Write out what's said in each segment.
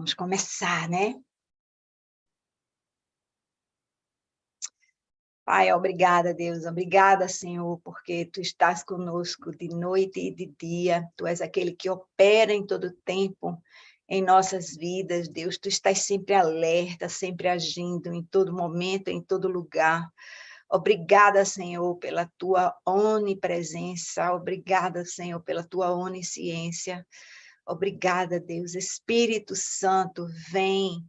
Vamos começar, né? Pai, obrigada, Deus, obrigada, Senhor, porque Tu estás conosco de noite e de dia, Tu és aquele que opera em todo tempo em nossas vidas, Deus, Tu estás sempre alerta, sempre agindo em todo momento, em todo lugar. Obrigada, Senhor, pela Tua onipresença, obrigada, Senhor, pela Tua onisciência. Obrigada, Deus, Espírito Santo, vem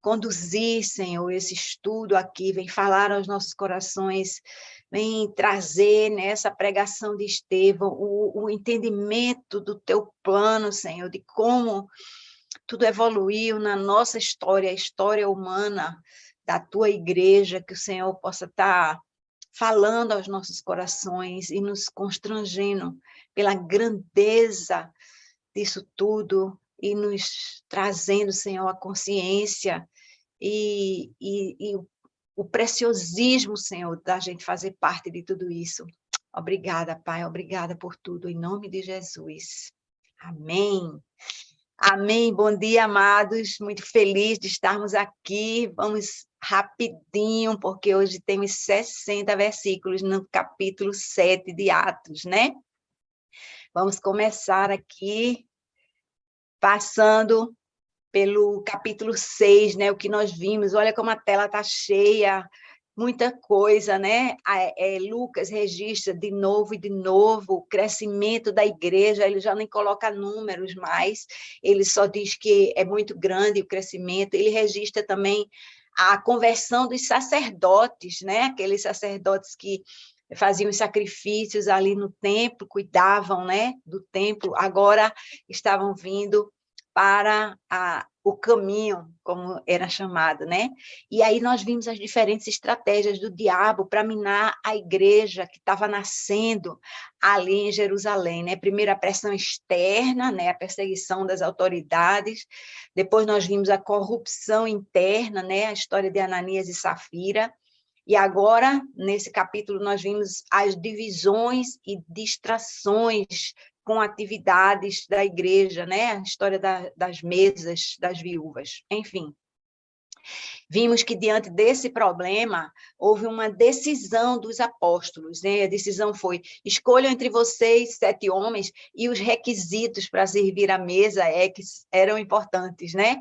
conduzir, Senhor, esse estudo aqui, vem falar aos nossos corações, vem trazer nessa pregação de Estevão o entendimento do Teu plano, Senhor, de como tudo evoluiu na nossa história, a história humana da Tua igreja, que o Senhor possa estar falando aos nossos corações e nos constrangendo pela grandeza disso tudo e nos trazendo, Senhor, a consciência e o preciosismo, Senhor, da gente fazer parte de tudo isso. Obrigada, Pai, obrigada por tudo, em nome de Jesus. Amém. Amém. Bom dia, amados. Muito feliz de estarmos aqui. Vamos rapidinho, porque hoje temos 60 versículos no capítulo 7 de Atos, né? Vamos começar aqui passando pelo capítulo 6, né, o que nós vimos. Olha como a tela está cheia, muita coisa, né? Lucas registra de novo e de novo o crescimento da igreja, ele já nem coloca números mais, ele só diz que é muito grande o crescimento, ele registra também a conversão dos sacerdotes, né? Aqueles sacerdotes que faziam os sacrifícios ali no templo, cuidavam, né, do templo, agora estavam vindo para o caminho, como era chamado, né? E aí nós vimos as diferentes estratégias do diabo para minar a igreja que estava nascendo ali em Jerusalém, né? Primeiro a pressão externa, né? A perseguição das autoridades, depois nós vimos a corrupção interna, né? A história de Ananias e Safira, e agora, nesse capítulo, nós vimos as divisões e distrações com atividades da igreja, né? A história das mesas das viúvas, enfim. Vimos que, diante desse problema, houve uma decisão dos apóstolos, né? A decisão foi: escolham entre vocês 7 homens, e os requisitos para servir à mesa que eram importantes, né?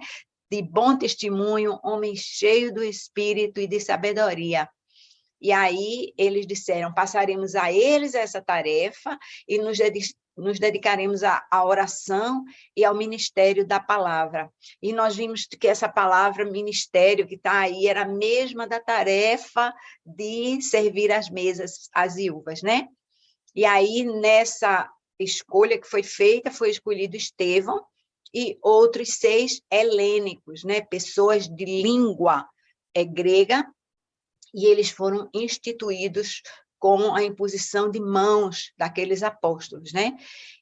De bom testemunho, homens cheios do Espírito e de sabedoria. E aí eles disseram: passaremos a eles essa tarefa e nos dedicaremos à oração e ao ministério da palavra. E nós vimos que essa palavra ministério que está aí era a mesma da tarefa de servir as mesas às viúvas, né? E aí, nessa escolha que foi feita, foi escolhido Estevão e outros 6 helênicos, né? Pessoas de língua grega, e eles foram instituídos com a imposição de mãos daqueles apóstolos, né?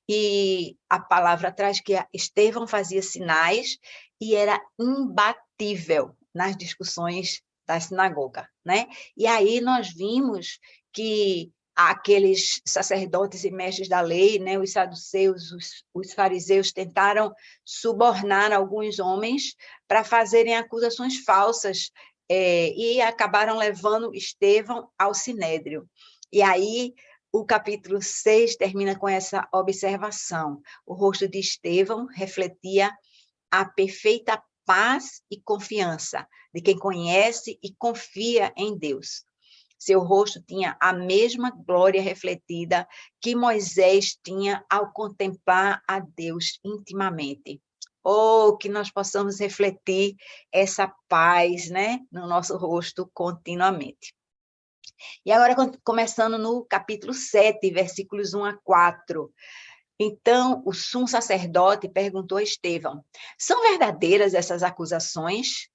E a palavra traz que Estevão fazia sinais e era imbatível nas discussões da sinagoga, né? E aí nós vimos que aqueles sacerdotes e mestres da lei, né, os saduceus, os fariseus, tentaram subornar alguns homens para fazerem acusações falsas, e acabaram levando Estevão ao Sinédrio. E aí o capítulo 6 termina com essa observação: o rosto de Estevão refletia a perfeita paz e confiança de quem conhece e confia em Deus. Seu rosto tinha a mesma glória refletida que Moisés tinha ao contemplar a Deus intimamente. Oh, que nós possamos refletir essa paz, né, no nosso rosto continuamente. E agora, começando no capítulo 7, versículos 1 a 4. Então, o sumo sacerdote perguntou a Estevão: são verdadeiras essas acusações?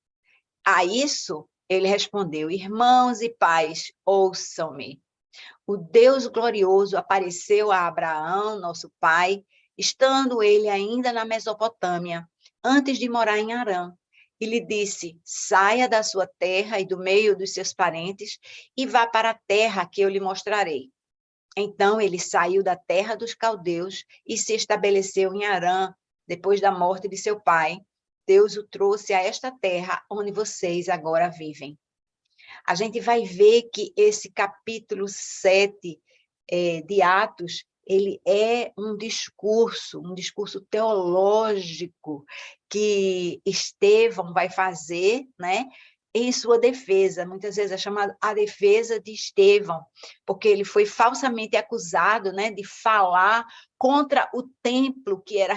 A isso, ele respondeu: irmãos e pais, ouçam-me. O Deus glorioso apareceu a Abraão, nosso pai, estando ele ainda na Mesopotâmia, antes de morar em Harã. E lhe disse: saia da sua terra e do meio dos seus parentes e vá para a terra que eu lhe mostrarei. Então ele saiu da terra dos caldeus e se estabeleceu em Harã, depois da morte de seu pai. Deus o trouxe a esta terra onde vocês agora vivem. A gente vai ver que esse capítulo 7 de Atos, ele é um discurso teológico que Estevão vai fazer, né, em sua defesa. Muitas vezes é chamado a defesa de Estevão, porque ele foi falsamente acusado, né, de falar contra o templo, que era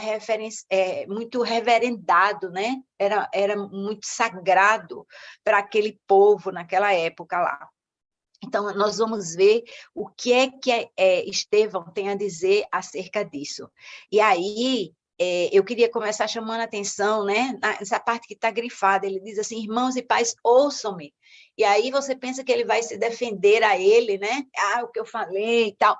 muito reverendado, né, era muito sagrado para aquele povo naquela época lá. Então, nós vamos ver o que Estevão tem a dizer acerca disso. E aí, eu queria começar chamando a atenção, né, nessa parte que está grifada. Ele diz assim: irmãos e pais, ouçam-me. E aí você pensa que ele vai se defender a ele, né? O que eu falei e tal.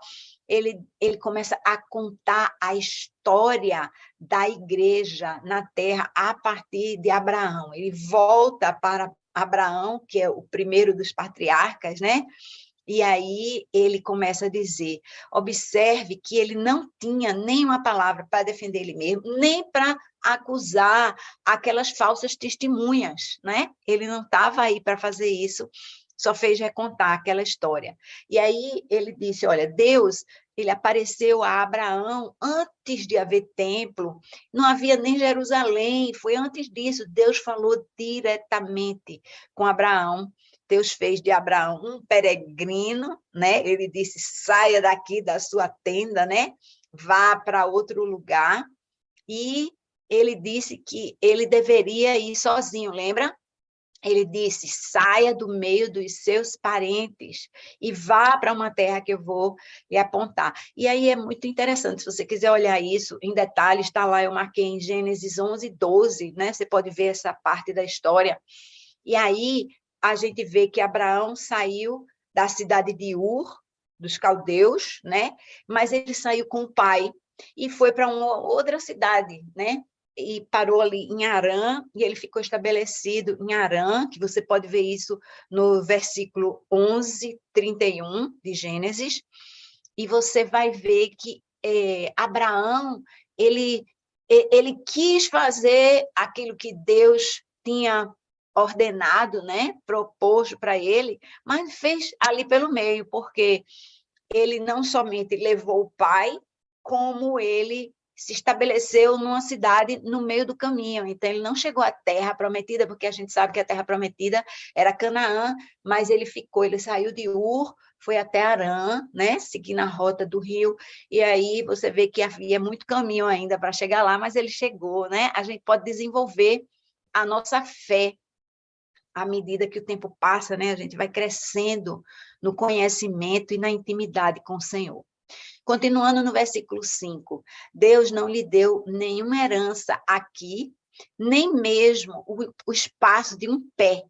Ele começa a contar a história da igreja na terra a partir de Abraão. Ele volta para Abraão, que é o primeiro dos patriarcas, né? E aí ele começa a dizer, observe que ele não tinha nenhuma palavra para defender ele mesmo, nem para acusar aquelas falsas testemunhas, né? Ele não estava aí para fazer isso, só fez recontar aquela história. E aí ele disse, olha, Deus, ele apareceu a Abraão antes de haver templo, não havia nem Jerusalém, foi antes disso, Deus falou diretamente com Abraão. Deus fez de Abraão um peregrino, né? Ele disse, saia daqui da sua tenda, né? Vá para outro lugar. E ele disse que ele deveria ir sozinho, lembra? Ele disse, saia do meio dos seus parentes e vá para uma terra que eu vou lhe apontar. E aí é muito interessante, se você quiser olhar isso em detalhes, está lá, eu marquei em Gênesis 11, 12, né? Você pode ver essa parte da história. E aí a gente vê que Abraão saiu da cidade de Ur, dos caldeus, né? Mas ele saiu com o pai e foi para uma outra cidade, né? E parou ali em Harã, e ele ficou estabelecido em Harã, que você pode ver isso no versículo 11, 31 de Gênesis, e você vai ver que Abraão, ele quis fazer aquilo que Deus tinha ordenado, né, proposto para ele, mas fez ali pelo meio, porque ele não somente levou o pai, como ele se estabeleceu numa cidade no meio do caminho. Então, ele não chegou à terra prometida, porque a gente sabe que a terra prometida era Canaã, mas ele saiu de Ur, foi até Harã, né, seguindo a rota do rio, e aí você vê que havia muito caminho ainda para chegar lá, mas ele chegou, né? A gente pode desenvolver a nossa fé à medida que o tempo passa, né? A gente vai crescendo no conhecimento e na intimidade com o Senhor. Continuando no versículo 5, Deus não lhe deu nenhuma herança aqui, nem mesmo o espaço de um pé,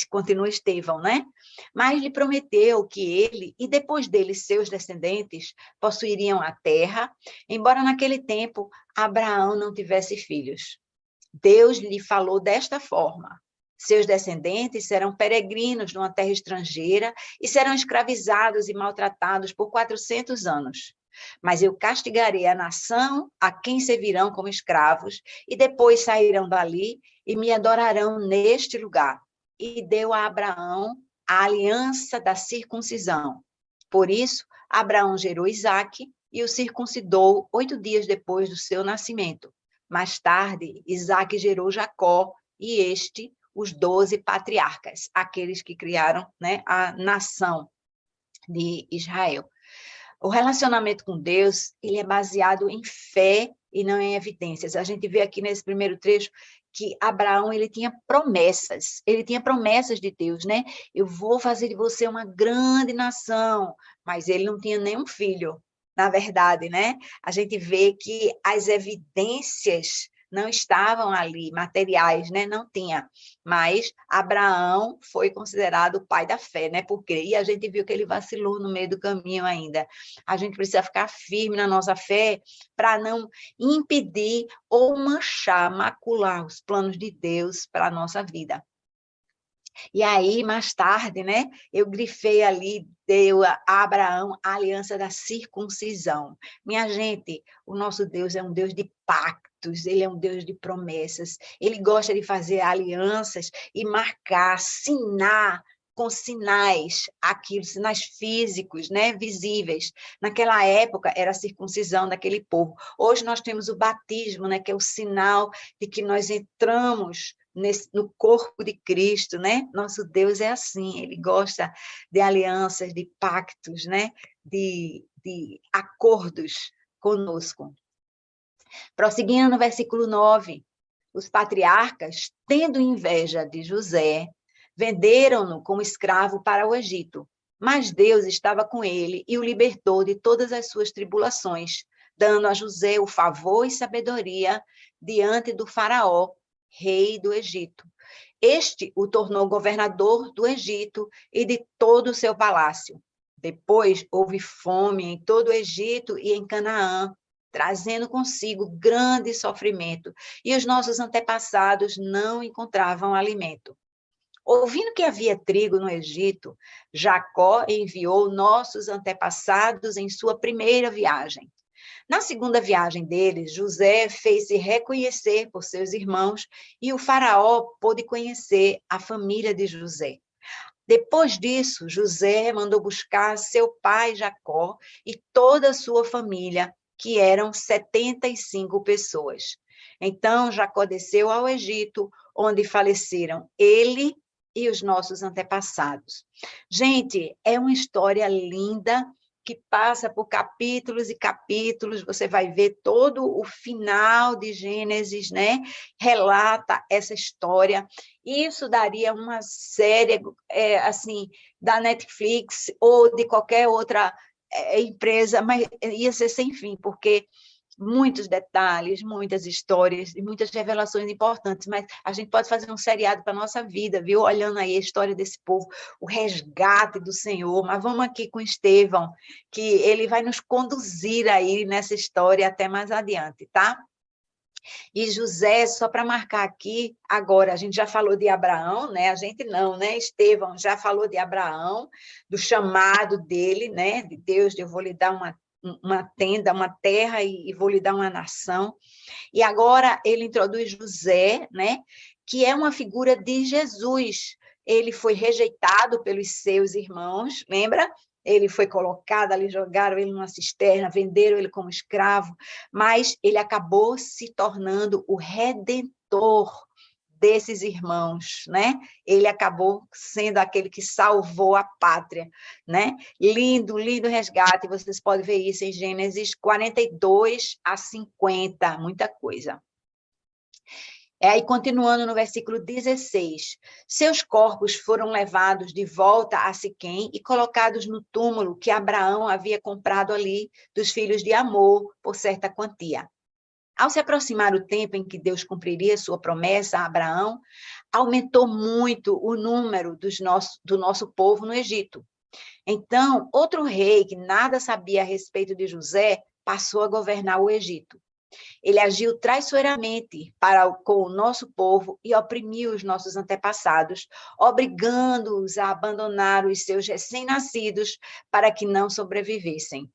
continua Estevão, né? Mas lhe prometeu que ele, e depois dele seus descendentes, possuiriam a terra, embora naquele tempo Abraão não tivesse filhos. Deus lhe falou desta forma: seus descendentes serão peregrinos numa terra estrangeira e serão escravizados e maltratados por 400 anos. Mas eu castigarei a nação a quem servirão como escravos, e depois sairão dali e me adorarão neste lugar. E deu a Abraão a aliança da circuncisão. Por isso, Abraão gerou Isaque e o circuncidou 8 dias depois do seu nascimento. Mais tarde, Isaque gerou Jacó e os 12 patriarcas, aqueles que criaram, né, a nação de Israel. O relacionamento com Deus, ele é baseado em fé e não em evidências. A gente vê aqui nesse primeiro trecho que Abraão, ele tinha promessas de Deus, né? Eu vou fazer de você uma grande nação, mas ele não tinha nenhum filho, na verdade, né? A gente vê que as evidências não estavam ali, materiais, né? Não tinha. Mas Abraão foi considerado o pai da fé, né? Por crer. E a gente viu que ele vacilou no meio do caminho ainda. A gente precisa ficar firme na nossa fé para não impedir ou manchar, macular os planos de Deus para a nossa vida. E aí, mais tarde, né, eu grifei ali, deu a Abraão a aliança da circuncisão. Minha gente, o nosso Deus é um Deus de pactos, ele é um Deus de promessas, ele gosta de fazer alianças e marcar, assinar com sinais, aquilo, sinais físicos, né, visíveis. Naquela época, era a circuncisão daquele povo. Hoje nós temos o batismo, né, que é o sinal de que nós entramos no corpo de Cristo, né? Nosso Deus é assim, ele gosta de alianças, de pactos, né? De acordos conosco. Prosseguindo no versículo 9, os patriarcas, tendo inveja de José, venderam-no como escravo para o Egito, mas Deus estava com ele e o libertou de todas as suas tribulações, dando a José o favor e sabedoria diante do faraó, rei do Egito. Este o tornou governador do Egito e de todo o seu palácio. Depois houve fome em todo o Egito e em Canaã, trazendo consigo grande sofrimento, e os nossos antepassados não encontravam alimento. Ouvindo que havia trigo no Egito, Jacó enviou nossos antepassados em sua primeira viagem. Na segunda viagem deles, José fez-se reconhecer por seus irmãos e o faraó pôde conhecer a família de José. Depois disso, José mandou buscar seu pai Jacó e toda a sua família, que eram 75 pessoas. Então, Jacó desceu ao Egito, onde faleceram ele e os nossos antepassados. Gente, é uma história linda, que passa por capítulos e capítulos, você vai ver todo o final de Gênesis, né? Relata essa história. Isso daria uma série, assim, da Netflix ou de qualquer outra empresa, mas ia ser sem fim, porque muitos detalhes, muitas histórias e muitas revelações importantes, mas a gente pode fazer um seriado para a nossa vida, viu? Olhando aí a história desse povo, o resgate do Senhor. Mas vamos aqui com Estevão, que ele vai nos conduzir aí nessa história até mais adiante, tá? E José, só para marcar aqui, agora, a gente já falou de Abraão, né? A gente não, né? Estevão já falou de Abraão, do chamado dele, né? De Deus, eu vou lhe dar uma tenda, uma terra e vou lhe dar uma nação. E agora ele introduz José, né? Que é uma figura de Jesus. Ele foi rejeitado pelos seus irmãos, lembra? Ele foi colocado ali, jogaram ele numa cisterna, venderam ele como escravo, mas ele acabou se tornando o redentor desses irmãos, né? Ele acabou sendo aquele que salvou a pátria, né? Lindo, lindo resgate, vocês podem ver isso em Gênesis 42 a 50, muita coisa. E continuando no versículo 16, seus corpos foram levados de volta a Siquém e colocados no túmulo que Abraão havia comprado ali dos filhos de Amor por certa quantia. Ao se aproximar o tempo em que Deus cumpriria sua promessa a Abraão, aumentou muito o número do nosso povo no Egito. Então, outro rei que nada sabia a respeito de José passou a governar o Egito. Ele agiu traiçoeiramente com o nosso povo e oprimiu os nossos antepassados, obrigando-os a abandonar os seus recém-nascidos para que não sobrevivessem.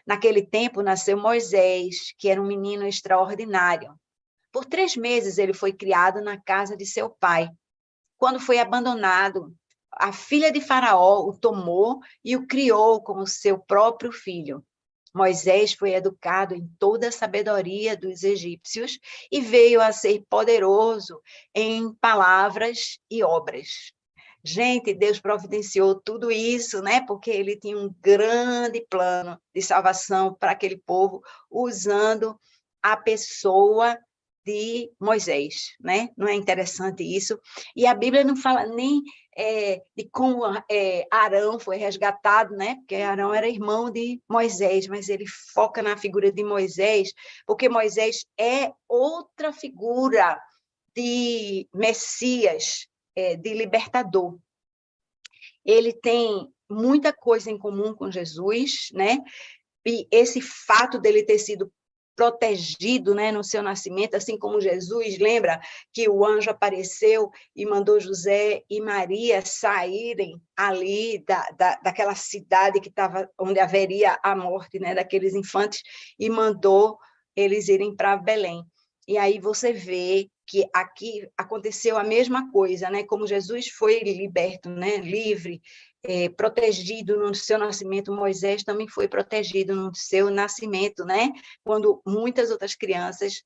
Naquele tempo nasceu Moisés, que era um menino extraordinário. Por 3 meses ele foi criado na casa de seu pai. Quando foi abandonado, a filha de Faraó o tomou e o criou como seu próprio filho. Moisés foi educado em toda a sabedoria dos egípcios e veio a ser poderoso em palavras e obras. Gente, Deus providenciou tudo isso, né? Porque ele tinha um grande plano de salvação para aquele povo, usando a pessoa de Moisés, né? Não é interessante isso? E a Bíblia não fala nem de como Arão foi resgatado, né? Porque Arão era irmão de Moisés, mas ele foca na figura de Moisés, porque Moisés é outra figura de Messias, de libertador. Ele tem muita coisa em comum com Jesus, né? E esse fato dele ter sido protegido, né, no seu nascimento, assim como Jesus, lembra que o anjo apareceu e mandou José e Maria saírem ali daquela cidade que estava, onde haveria a morte, né, daqueles infantes, e mandou eles irem para Belém. E aí você vê que aqui aconteceu a mesma coisa, né? Como Jesus foi liberto, né? Livre, protegido no seu nascimento, Moisés também foi protegido no seu nascimento, né? Quando muitas outras crianças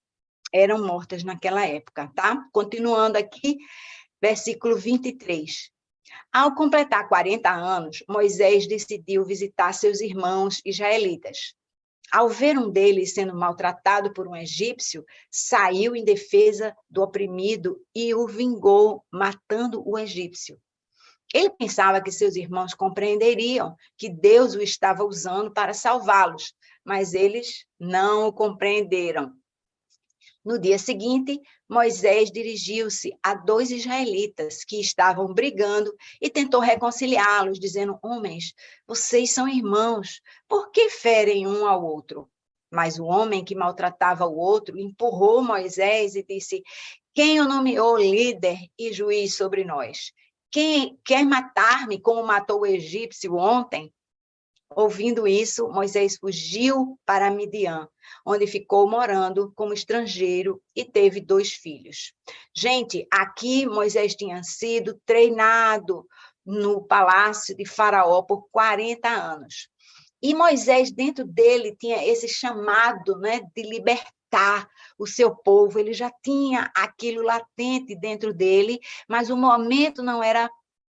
eram mortas naquela época, tá? Continuando aqui, versículo 23. Ao completar 40 anos, Moisés decidiu visitar seus irmãos israelitas. Ao ver um deles sendo maltratado por um egípcio, saiu em defesa do oprimido e o vingou, matando o egípcio. Ele pensava que seus irmãos compreenderiam que Deus o estava usando para salvá-los, mas eles não o compreenderam. No dia seguinte, Moisés dirigiu-se a 2 israelitas que estavam brigando e tentou reconciliá-los, dizendo: homens, vocês são irmãos, por que ferem um ao outro? Mas o homem que maltratava o outro empurrou Moisés e disse: quem o nomeou líder e juiz sobre nós? Quem quer matar-me como matou o egípcio ontem? Ouvindo isso, Moisés fugiu para Midian, onde ficou morando como estrangeiro e teve 2 filhos. Gente, aqui Moisés tinha sido treinado no palácio de Faraó por 40 anos. E Moisés, dentro dele, tinha esse chamado, né, de libertar o seu povo. Ele já tinha aquilo latente dentro dele, mas o momento não era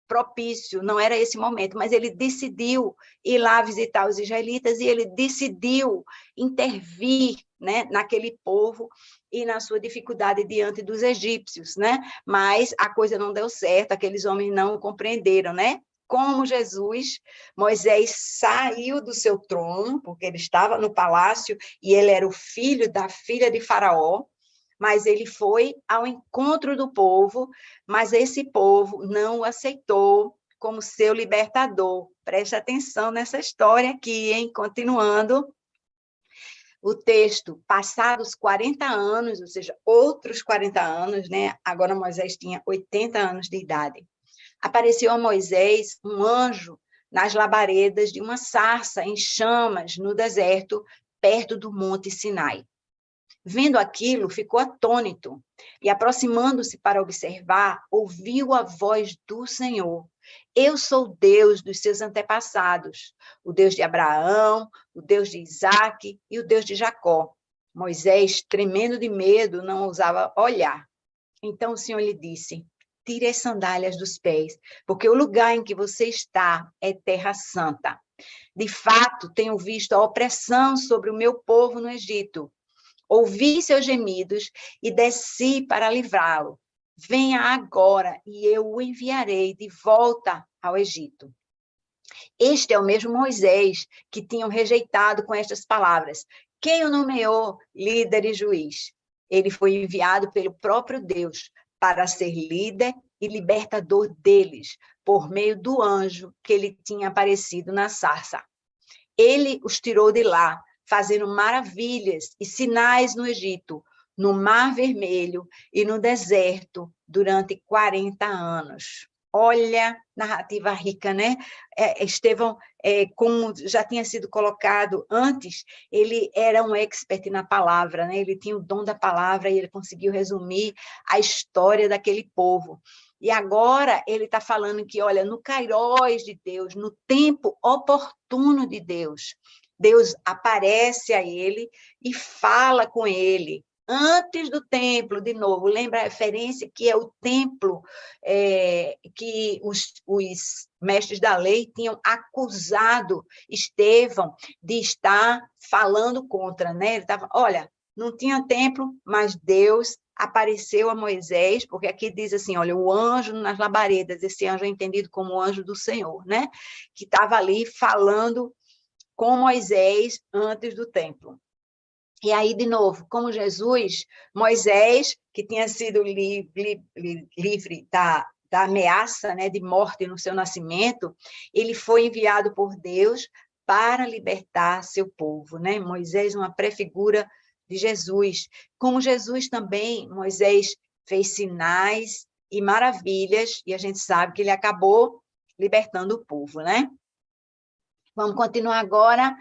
propício, não era esse momento, mas ele decidiu ir lá visitar os israelitas e ele decidiu intervir, né, naquele povo e na sua dificuldade diante dos egípcios, né? Mas a coisa não deu certo, aqueles homens não compreenderam, né? Como Jesus, Moisés saiu do seu trono, porque ele estava no palácio e ele era o filho da filha de Faraó, mas ele foi ao encontro do povo, mas esse povo não o aceitou como seu libertador. Preste atenção nessa história aqui, hein? Continuando o texto, passados 40 anos, ou seja, outros 40 anos, né? Agora Moisés tinha 80 anos de idade. Apareceu a Moisés um anjo nas labaredas de uma sarça em chamas no deserto, perto do Monte Sinai. Vendo aquilo, ficou atônito e, aproximando-se para observar, ouviu a voz do Senhor. Eu sou Deus dos seus antepassados, o Deus de Abraão, o Deus de Isaque e o Deus de Jacó. Moisés, tremendo de medo, não ousava olhar. Então o Senhor lhe disse: tire as sandálias dos pés, porque o lugar em que você está é terra santa. De fato, tenho visto a opressão sobre o meu povo no Egito. Ouvi seus gemidos e desci para livrá-lo. Venha agora e eu o enviarei de volta ao Egito. Este é o mesmo Moisés que tinham rejeitado com estas palavras. Quem o nomeou líder e juiz? Ele foi enviado pelo próprio Deus para ser líder e libertador deles, por meio do anjo que ele tinha aparecido na sarça. Ele os tirou de lá, fazendo maravilhas e sinais no Egito, no Mar Vermelho e no deserto durante 40 anos. Olha, narrativa rica, né? Estevão, como já tinha sido colocado antes, ele era um expert na palavra, né? Ele tinha o dom da palavra e ele conseguiu resumir a história daquele povo. E agora ele está falando que, olha, no kairós de Deus, no tempo oportuno de Deus, Deus aparece a ele e fala com ele. Antes do templo, de novo, lembra a referência que é o templo que os mestres da lei tinham acusado Estevão de estar falando contra, né? Ele estava, olha, não tinha templo, mas Deus apareceu a Moisés, porque aqui diz assim, olha, o anjo nas labaredas, esse anjo é entendido como o anjo do Senhor, né? Que estava ali falando com Moisés antes do templo. E aí, de novo, como Jesus, Moisés, que tinha sido livre da ameaça, né, de morte no seu nascimento, ele foi enviado por Deus para libertar seu povo, né? Moisés, uma prefigura de Jesus. Como Jesus também, Moisés fez sinais e maravilhas, e a gente sabe que ele acabou libertando o povo, né? Vamos continuar agora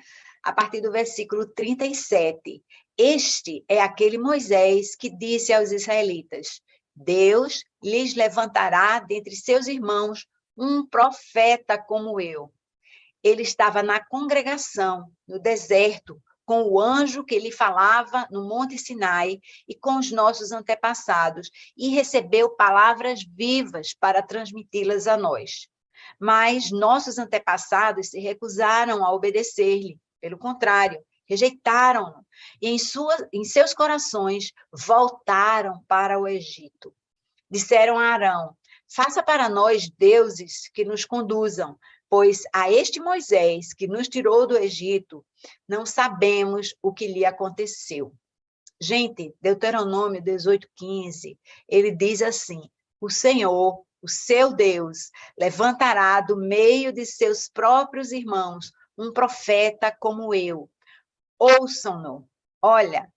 a partir do versículo 37. Este é aquele Moisés que disse aos israelitas: Deus lhes levantará dentre seus irmãos um profeta como eu. Ele estava na congregação, no deserto, com o anjo que lhe falava no Monte Sinai e com os nossos antepassados, e recebeu palavras vivas para transmiti-las a nós. Mas nossos antepassados se recusaram a obedecer-lhe. Pelo contrário, rejeitaram-no e em seus corações voltaram para o Egito. Disseram a Arão: faça para nós deuses que nos conduzam, pois a este Moisés que nos tirou do Egito, não sabemos o que lhe aconteceu. Gente, Deuteronômio 18:15, ele diz assim: o Senhor, o seu Deus, levantará do meio de seus próprios irmãos um profeta como eu. Ouçam-no. Olha,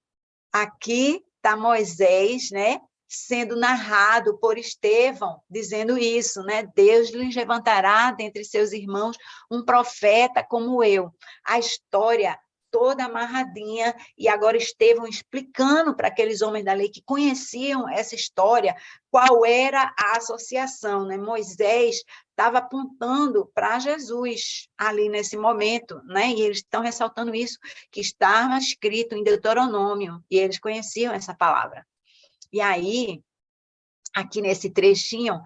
aqui está Moisés, né, sendo narrado por Estevão, dizendo isso, né? Deus lhes levantará dentre seus irmãos um profeta como eu. A história toda amarradinha, e agora Estevão explicando para aqueles homens da lei que conheciam essa história, qual era a associação, né? Moisés estava apontando para Jesus ali nesse momento, né? E eles estão ressaltando isso, que estava escrito em Deuteronômio, e eles conheciam essa palavra. E aí, aqui nesse trechinho,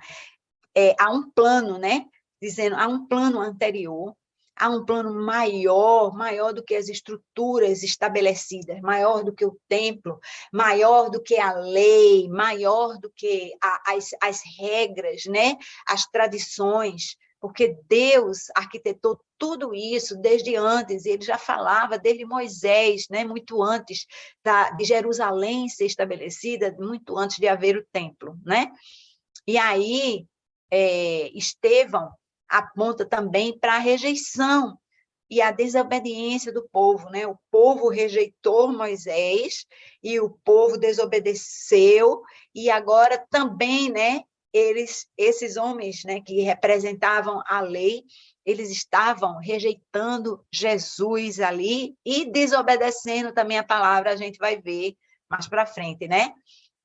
há um plano, né? Dizendo, há um plano anterior, há um plano maior do que as estruturas estabelecidas, maior do que o templo, maior do que a lei, maior do que as regras, né? As tradições, porque Deus arquitetou tudo isso desde antes, e ele já falava desde Moisés, né? Muito antes de Jerusalém ser estabelecida, muito antes de haver o templo, né? E aí, Estevão aponta também para a rejeição e a desobediência do povo, né? O povo rejeitou Moisés e o povo desobedeceu, e agora também, né, esses homens, né, que representavam a lei, eles estavam rejeitando Jesus ali e desobedecendo também a palavra, a gente vai ver mais para frente, né?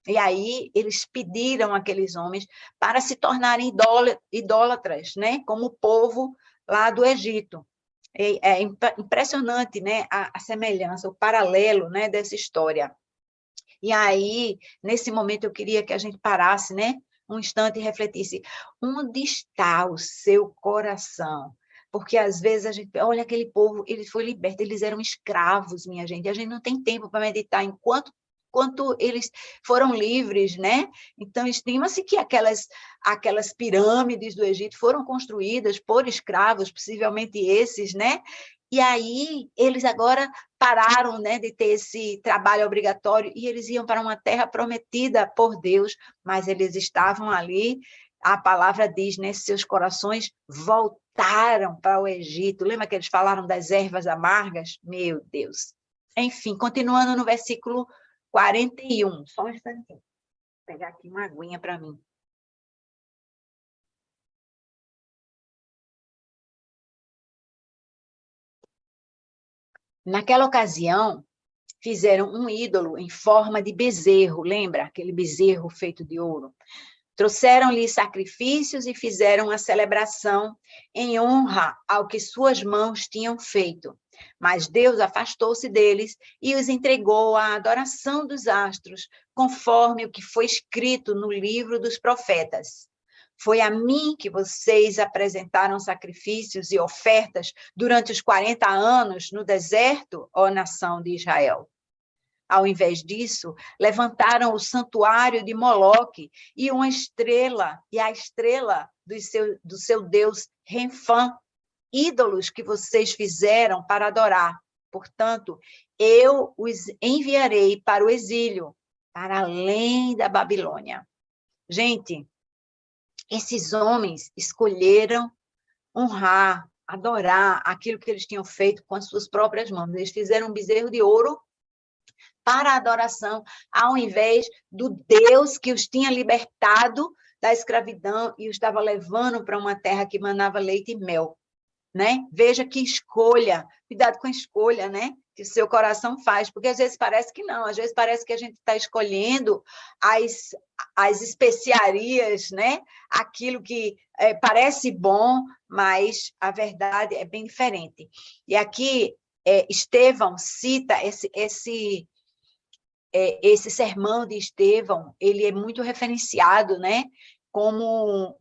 E aí eles pediram àqueles homens para se tornarem idólatras, né? Como o povo lá do Egito. É impressionante, né? A semelhança, o paralelo, né, dessa história. E aí, nesse momento, eu queria que a gente parasse, né, um instante e refletisse: onde está o seu coração? Porque às vezes a gente olha aquele povo, ele foi liberto, eles eram escravos, minha gente, e a gente não tem tempo para meditar enquanto eles foram livres, né? Então, estima-se que aquelas pirâmides do Egito foram construídas por escravos, possivelmente esses, né? E aí, eles agora pararam, né, de ter esse trabalho obrigatório, e eles iam para uma terra prometida por Deus, mas eles estavam ali, a palavra diz, né, seus corações voltaram para o Egito. Lembra que eles falaram das ervas amargas? Meu Deus. Enfim, continuando no versículo 41, só um instantinho. Vou pegar aqui uma aguinha para mim. Naquela ocasião, fizeram um ídolo em forma de bezerro, lembra? Aquele bezerro feito de ouro. Trouxeram-lhe sacrifícios e fizeram a celebração em honra ao que suas mãos tinham feito. Mas Deus afastou-se deles e os entregou à adoração dos astros, conforme o que foi escrito no livro dos profetas. Foi a mim que vocês apresentaram sacrifícios e ofertas durante os 40 anos no deserto, ó nação de Israel. Ao invés disso, levantaram o santuário de Moloque e uma estrela, e a estrela do seu deus Renfã, ídolos que vocês fizeram para adorar. Portanto, eu os enviarei para o exílio, para além da Babilônia. Gente, esses homens escolheram honrar, adorar aquilo que eles tinham feito com as suas próprias mãos. Eles fizeram um bezerro de ouro para a adoração, ao invés do Deus que os tinha libertado da escravidão e os estava levando para uma terra que manava leite e mel, né? Veja que escolha, cuidado com a escolha, né? Que o seu coração faz, porque às vezes parece que não, às vezes parece que a gente está escolhendo as especiarias, né? Aquilo que parece bom, mas a verdade é bem diferente. E aqui Estevão cita esse sermão de Estevão, ele é muito referenciado, né? Como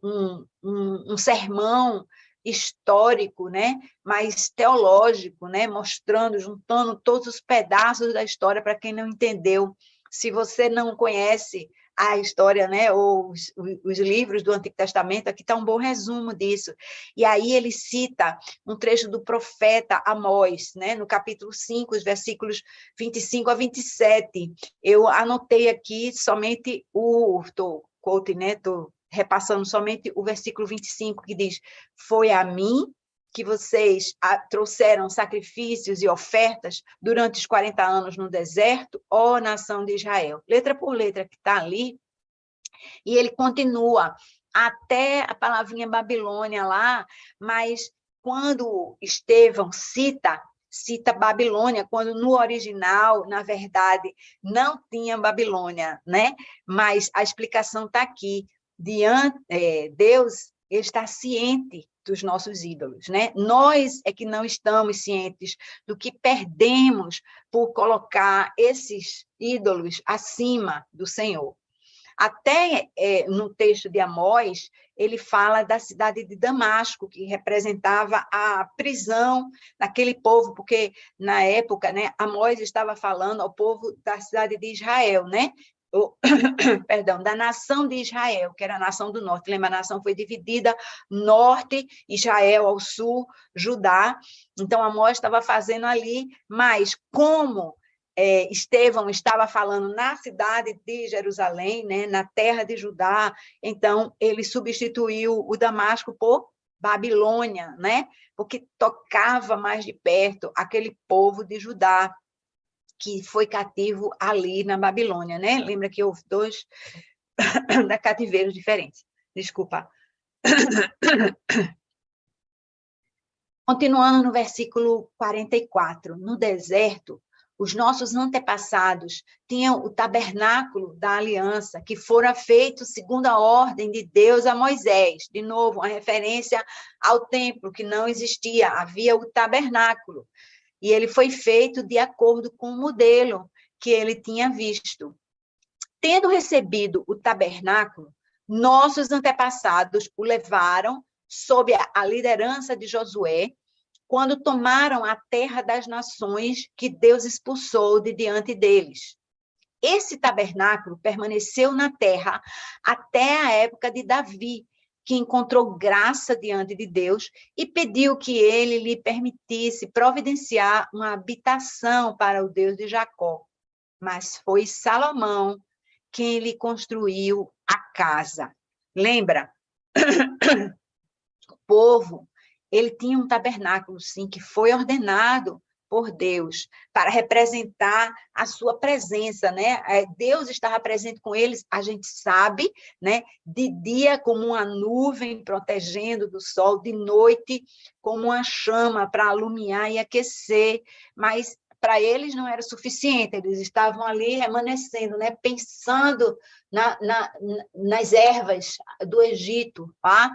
um sermão histórico, né, mas teológico, né, mostrando, juntando todos os pedaços da história para quem não entendeu. Se você não conhece a história, né, ou os livros do Antigo Testamento, aqui está um bom resumo disso. E aí ele cita um trecho do profeta Amós, né, no capítulo 5, os versículos 25 a 27. Eu anotei aqui somente estou repassando somente o versículo 25, que diz: foi a mim que vocês trouxeram sacrifícios e ofertas durante os 40 anos no deserto, ó nação de Israel. Letra por letra que está ali, e ele continua até a palavrinha Babilônia lá, mas quando Estevão cita Babilônia, quando no original, na verdade, não tinha Babilônia, né? Mas a explicação está aqui. Deus está ciente dos nossos ídolos, né? Nós é que não estamos cientes do que perdemos por colocar esses ídolos acima do Senhor. Até no texto de Amós, ele fala da cidade de Damasco, que representava a prisão daquele povo, porque na época, né, Amós estava falando ao povo da cidade de Israel, né? Perdão, da nação de Israel, que era a nação do norte. Lembra, a nação foi dividida, norte, Israel ao sul, Judá. Então, Amós estava fazendo ali, mas como Estevão estava falando na cidade de Jerusalém, né, na terra de Judá, então ele substituiu o Damasco por Babilônia, né, porque tocava mais de perto aquele povo de Judá que foi cativo ali na Babilônia, né? Lembra que houve dois cativeiros diferentes. Desculpa. Continuando no versículo 44, no deserto, os nossos antepassados tinham o tabernáculo da aliança, que fora feito segundo a ordem de Deus a Moisés. De novo, uma referência ao templo, que não existia, havia o tabernáculo. E ele foi feito de acordo com o modelo que ele tinha visto. Tendo recebido o tabernáculo, nossos antepassados o levaram sob a liderança de Josué, quando tomaram a terra das nações que Deus expulsou de diante deles. Esse tabernáculo permaneceu na terra até a época de Davi, que encontrou graça diante de Deus e pediu que ele lhe permitisse providenciar uma habitação para o Deus de Jacó. Mas foi Salomão quem lhe construiu a casa. Lembra? O povo, ele tinha um tabernáculo, sim, que foi ordenado por Deus, para representar a sua presença, né? Deus estava presente com eles, a gente sabe, né? De dia como uma nuvem protegendo do sol, de noite como uma chama para alumiar e aquecer, mas para eles não era suficiente, eles estavam ali remanescendo, né? Pensando nas ervas do Egito, tá?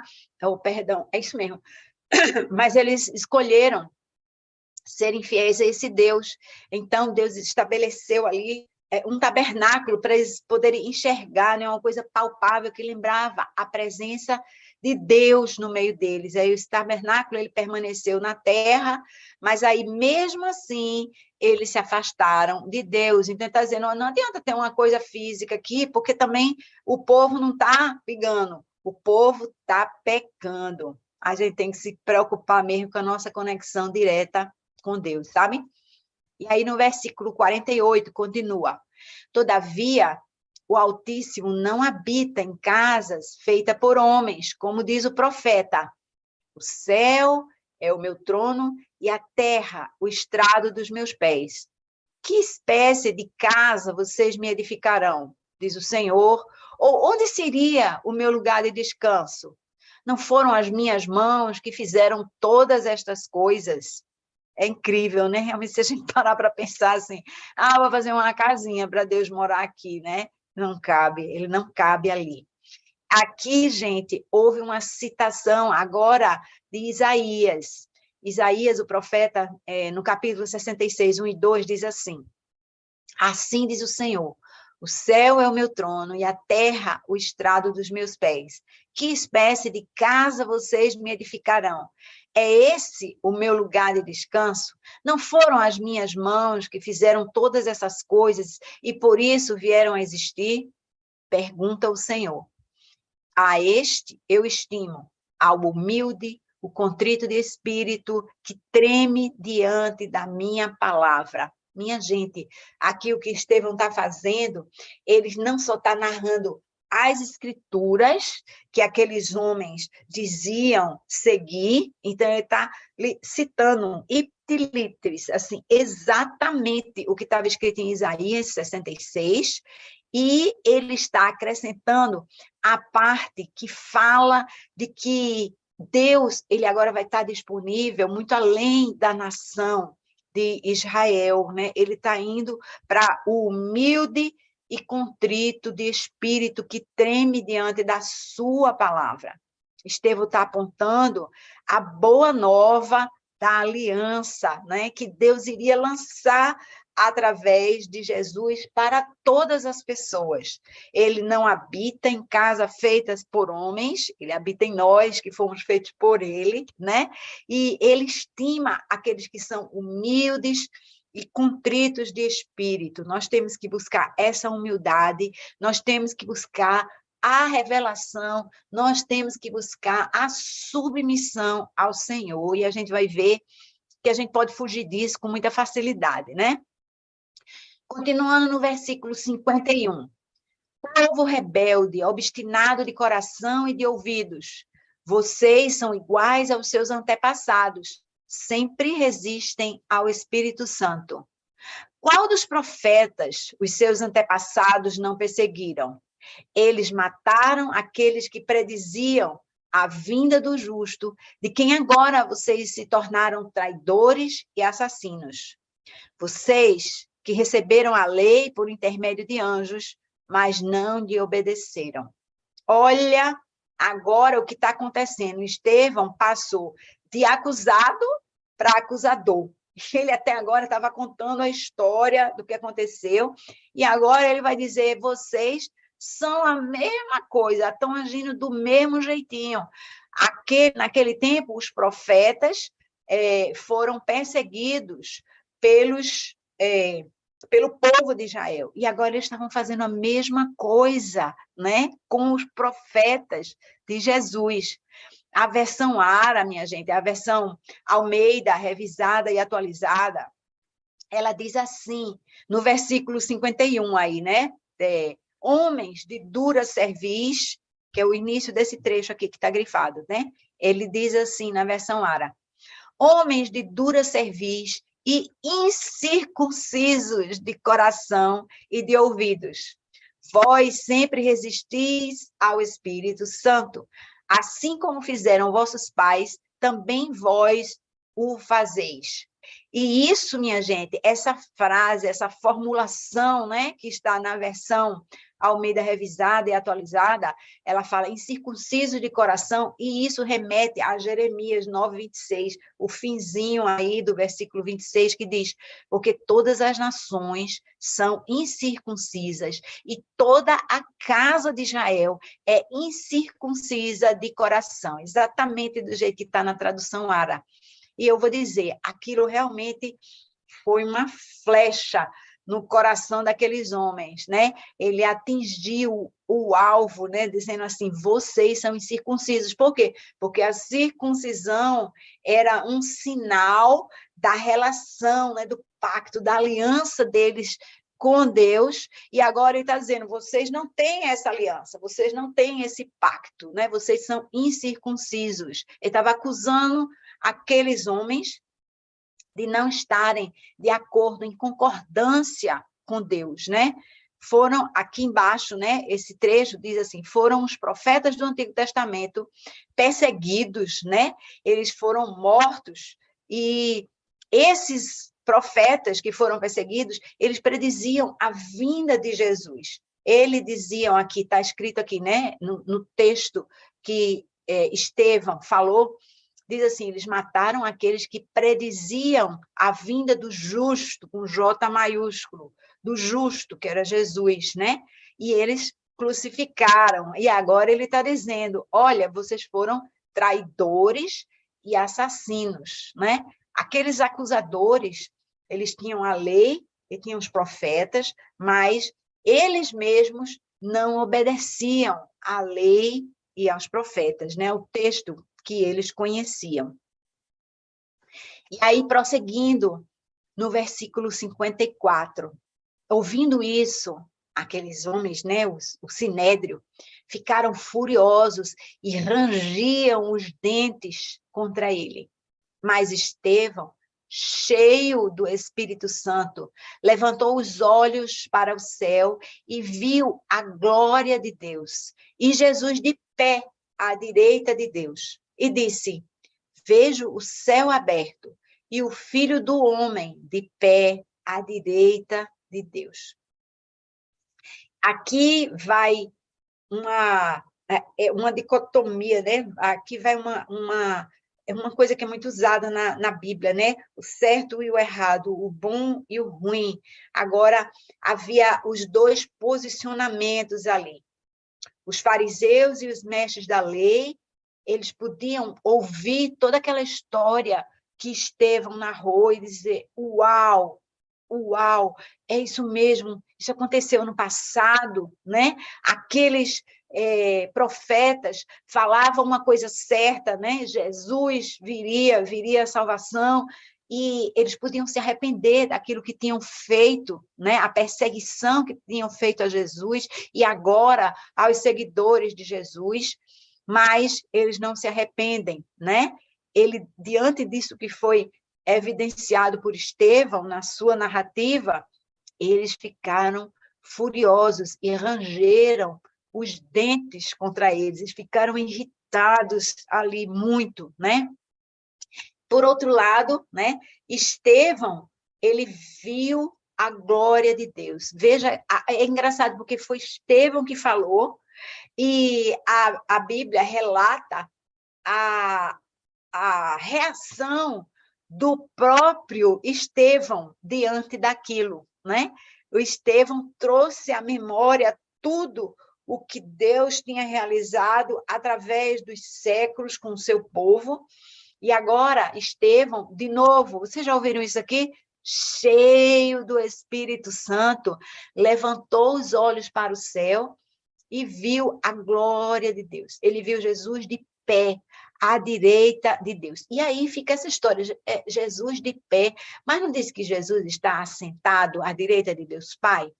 Perdão, é isso mesmo. Mas eles escolheram serem fiéis a esse Deus. Então, Deus estabeleceu ali um tabernáculo para eles poderem enxergar, né, uma coisa palpável que lembrava a presença de Deus no meio deles. Aí esse tabernáculo ele permaneceu na terra, mas aí mesmo assim eles se afastaram de Deus. Então está dizendo, não adianta ter uma coisa física aqui, porque também o povo não está pegando, o povo está pecando. A gente tem que se preocupar mesmo com a nossa conexão direta com Deus, sabe? E aí no versículo 48 continua: todavia, o Altíssimo não habita em casas feitas por homens, como diz o profeta. O céu é o meu trono e a terra o estrado dos meus pés. Que espécie de casa vocês me edificarão? Diz o Senhor. Ou onde seria o meu lugar de descanso? Não foram as minhas mãos que fizeram todas estas coisas? É incrível, né? Realmente, se a gente parar para pensar assim, vou fazer uma casinha para Deus morar aqui, né? Não cabe, ele não cabe ali. Aqui, gente, houve uma citação agora de Isaías. Isaías, o profeta, no capítulo 66, 1 e 2, diz assim: assim diz o Senhor, o céu é o meu trono e a terra o estrado dos meus pés. Que espécie de casa vocês me edificarão? É esse o meu lugar de descanso? Não foram as minhas mãos que fizeram todas essas coisas e por isso vieram a existir? Pergunta o Senhor. A este eu estimo, ao humilde, o contrito de espírito, que treme diante da minha palavra. Minha gente, aqui o que Estevão está fazendo, ele não só está narrando as escrituras que aqueles homens diziam seguir, então ele está citando ipsilitris, assim, exatamente o que estava escrito em Isaías 66, e ele está acrescentando a parte que fala de que Deus, ele agora vai estar disponível muito além da nação de Israel, né? Ele está indo para o humilde e contrito de espírito que treme diante da sua palavra. Estevão está apontando a boa nova da aliança, né? Que Deus iria lançar através de Jesus para todas as pessoas. Ele não habita em casa feitas por homens, ele habita em nós, que fomos feitos por ele, né? E ele estima aqueles que são humildes e contritos de espírito. Nós temos que buscar essa humildade, nós temos que buscar a revelação, nós temos que buscar a submissão ao Senhor, e a gente vai ver que a gente pode fugir disso com muita facilidade, né? Continuando no versículo 51. Povo rebelde, obstinado de coração e de ouvidos, vocês são iguais aos seus antepassados, sempre resistem ao Espírito Santo. Qual dos profetas os seus antepassados não perseguiram? Eles mataram aqueles que prediziam a vinda do justo, de quem agora vocês se tornaram traidores e assassinos. Vocês que receberam a lei por intermédio de anjos, mas não lhe obedeceram. Olha agora o que está acontecendo. Estevão passou de acusado para acusador. Ele até agora estava contando a história do que aconteceu, e agora ele vai dizer, vocês são a mesma coisa, estão agindo do mesmo jeitinho. Naquele tempo, os profetas foram perseguidos pelo povo de Israel. E agora eles estavam fazendo a mesma coisa, né, com os profetas de Jesus. A versão ARA, minha gente, a versão Almeida, revisada e atualizada, ela diz assim, no versículo 51 aí, né? Homens de dura cerviz, que é o início desse trecho aqui que está grifado, né? Ele diz assim na versão ARA, homens de dura cerviz e incircuncisos de coração e de ouvidos. Vós sempre resistis ao Espírito Santo, assim como fizeram vossos pais, também vós o fazeis. E isso, minha gente, essa frase, essa formulação, né, que está na versão Almeida revisada e atualizada, ela fala incircunciso de coração, e isso remete a Jeremias 9:26, o finzinho aí do versículo 26, que diz, porque todas as nações são incircuncisas, e toda a casa de Israel é incircuncisa de coração, exatamente do jeito que está na tradução ARA. E eu vou dizer, aquilo realmente foi uma flecha no coração daqueles homens, né? Ele atingiu o alvo, né? Dizendo assim, vocês são incircuncisos. Por quê? Porque a circuncisão era um sinal da relação, né? Do pacto, da aliança deles com Deus, e agora ele está dizendo, vocês não têm essa aliança, vocês não têm esse pacto, né? Vocês são incircuncisos. Ele estava acusando aqueles homens de não estarem de acordo, em concordância com Deus, né? Foram, aqui embaixo, né, esse trecho diz assim, foram os profetas do Antigo Testamento perseguidos, né? Eles foram mortos, e esses profetas que foram perseguidos, eles prediziam a vinda de Jesus. Eles diziam aqui, está escrito aqui, né, no texto que Estevão falou, diz assim, eles mataram aqueles que prediziam a vinda do justo, com J maiúsculo, do justo, que era Jesus, né? E eles crucificaram. E agora ele está dizendo, olha, vocês foram traidores e assassinos, né? Aqueles acusadores, eles tinham a lei e tinham os profetas, mas eles mesmos não obedeciam à lei e aos profetas, né? O texto que eles conheciam. E aí, prosseguindo no versículo 54, ouvindo isso, aqueles homens, né, o sinédrio, ficaram furiosos e rangiam os dentes contra ele. Mas Estevão, cheio do Espírito Santo, levantou os olhos para o céu e viu a glória de Deus, e Jesus de pé à direita de Deus, e disse, vejo o céu aberto e o Filho do Homem de pé à direita de Deus. Aqui vai uma dicotomia, né? Aqui vai uma coisa que é muito usada na Bíblia, né? O certo e o errado, o bom e o ruim. Agora, havia os dois posicionamentos ali. Os fariseus e os mestres da lei, eles podiam ouvir toda aquela história que Estevão narrou e dizer, uau, uau, é isso mesmo, isso aconteceu no passado, né? Aqueles profetas falavam uma coisa certa, né? Jesus viria a salvação, e eles podiam se arrepender daquilo que tinham feito, né? A perseguição que tinham feito a Jesus, e agora aos seguidores de Jesus, mas eles não se arrependem, né? Ele, diante disso que foi evidenciado por Estevão na sua narrativa, eles ficaram furiosos e rangeram os dentes contra eles, eles ficaram irritados ali muito, né? Por outro lado, né, Estevão, ele viu a glória de Deus. Veja, é engraçado porque foi Estevão que falou, e a Bíblia relata a reação do próprio Estevão diante daquilo, né? O Estevão trouxe à memória tudo o que Deus tinha realizado através dos séculos com o seu povo, e agora Estevão, de novo, vocês já ouviram isso aqui? Cheio do Espírito Santo, levantou os olhos para o céu e viu a glória de Deus. Ele viu Jesus de pé, à direita de Deus. E aí fica essa história, Jesus de pé, mas não diz que Jesus está assentado à direita de Deus Pai?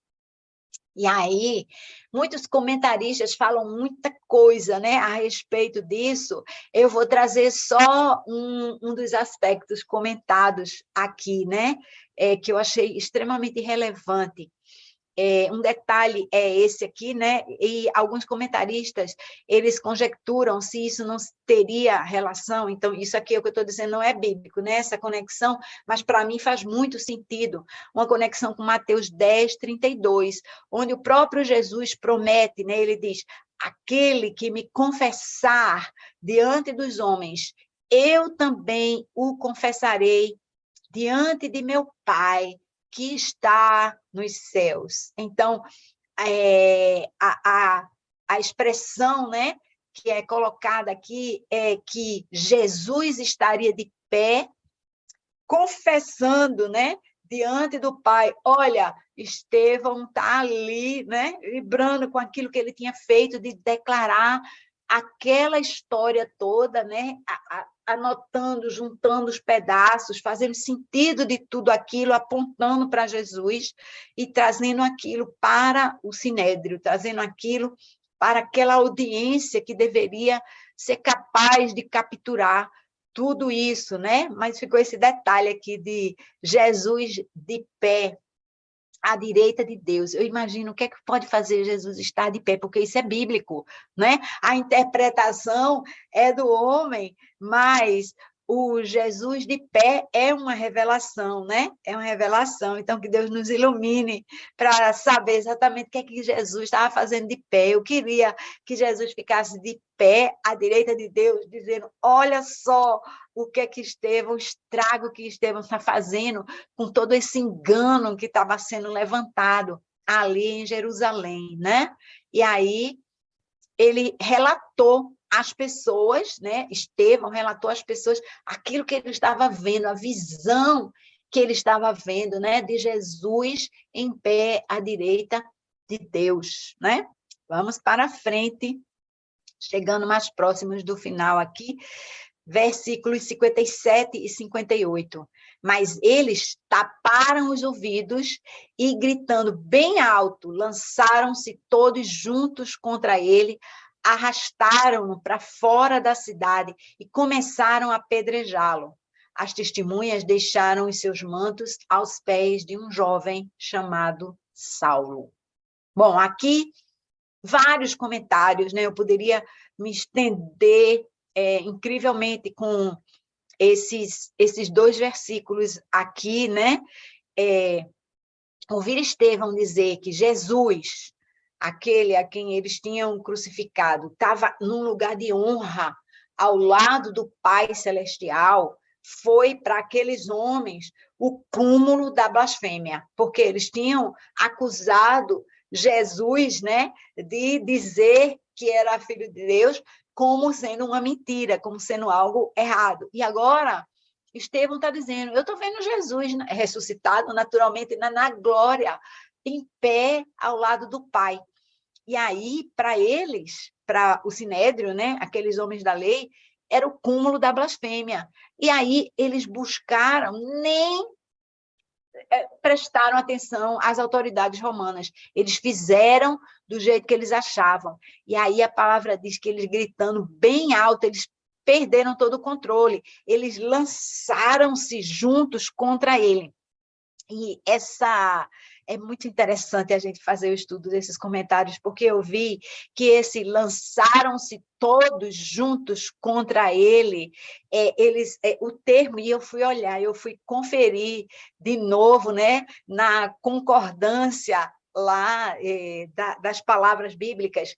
E aí, muitos comentaristas falam muita coisa, né, a respeito disso. Eu vou trazer só um dos aspectos comentados aqui, né, que eu achei extremamente relevante. Um detalhe é esse aqui, né? E alguns comentaristas, eles conjecturam se isso não teria relação, então isso aqui é o que eu estou dizendo, não é bíblico, né? Essa conexão, mas para mim faz muito sentido, uma conexão com Mateus 10:32, onde o próprio Jesus promete, né? Ele diz, aquele que me confessar diante dos homens, eu também o confessarei diante de meu Pai, que está nos céus. Então, a expressão, né, que é colocada aqui é que Jesus estaria de pé, confessando, né, diante do Pai, olha, Estevão está ali, né, vibrando com aquilo que ele tinha feito, de declarar aquela história toda, né, anotando, juntando os pedaços, fazendo sentido de tudo aquilo, apontando para Jesus e trazendo aquilo para o Sinédrio, trazendo aquilo para aquela audiência que deveria ser capaz de capturar tudo isso, né? Mas ficou esse detalhe aqui de Jesus de pé, à direita de Deus. Eu imagino o que é que pode fazer Jesus estar de pé, porque isso é bíblico, né? A interpretação é do homem, mas o Jesus de pé é uma revelação, né? É uma revelação. Então, que Deus nos ilumine para saber exatamente o que é que Jesus estava fazendo de pé. Eu queria que Jesus ficasse de pé à direita de Deus, dizendo: olha só o que é que Estevão, o estrago que Estevão está fazendo com todo esse engano que estava sendo levantado ali em Jerusalém, né? E aí ele relatou às pessoas, né? Estevão relatou às pessoas aquilo que ele estava vendo, a visão que ele estava vendo, né? De Jesus em pé à direita de Deus, né? Vamos para frente, chegando mais próximos do final aqui, versículos 57 e 58. Mas eles taparam os ouvidos e, gritando bem alto, lançaram-se todos juntos contra ele, arrastaram-no para fora da cidade e começaram a apedrejá-lo. As testemunhas deixaram os seus mantos aos pés de um jovem chamado Saulo. Bom, aqui vários comentários, né? Eu poderia me estender incrivelmente com esses dois versículos aqui, né? Ouvir Estevão dizer que Jesus, aquele a quem eles tinham crucificado, estava num lugar de honra ao lado do Pai Celestial, foi para aqueles homens o cúmulo da blasfêmia, porque eles tinham acusado Jesus, né, de dizer que era filho de Deus, como sendo uma mentira, como sendo algo errado. E agora, Estevão está dizendo, eu estou vendo Jesus ressuscitado naturalmente na glória, em pé ao lado do Pai. E aí, para eles, para o Sinédrio, né, aqueles homens da lei, era o cúmulo da blasfêmia. E aí eles buscaram, nem prestaram atenção às autoridades romanas. Eles fizeram do jeito que eles achavam. E aí a palavra diz que eles, gritando bem alto, eles perderam todo o controle. Eles lançaram-se juntos contra ele. E é muito interessante a gente fazer o estudo desses comentários, porque eu vi que esse lançaram-se todos juntos contra ele, o termo, e eu fui olhar, eu fui conferir de novo, né, na concordância lá das palavras bíblicas,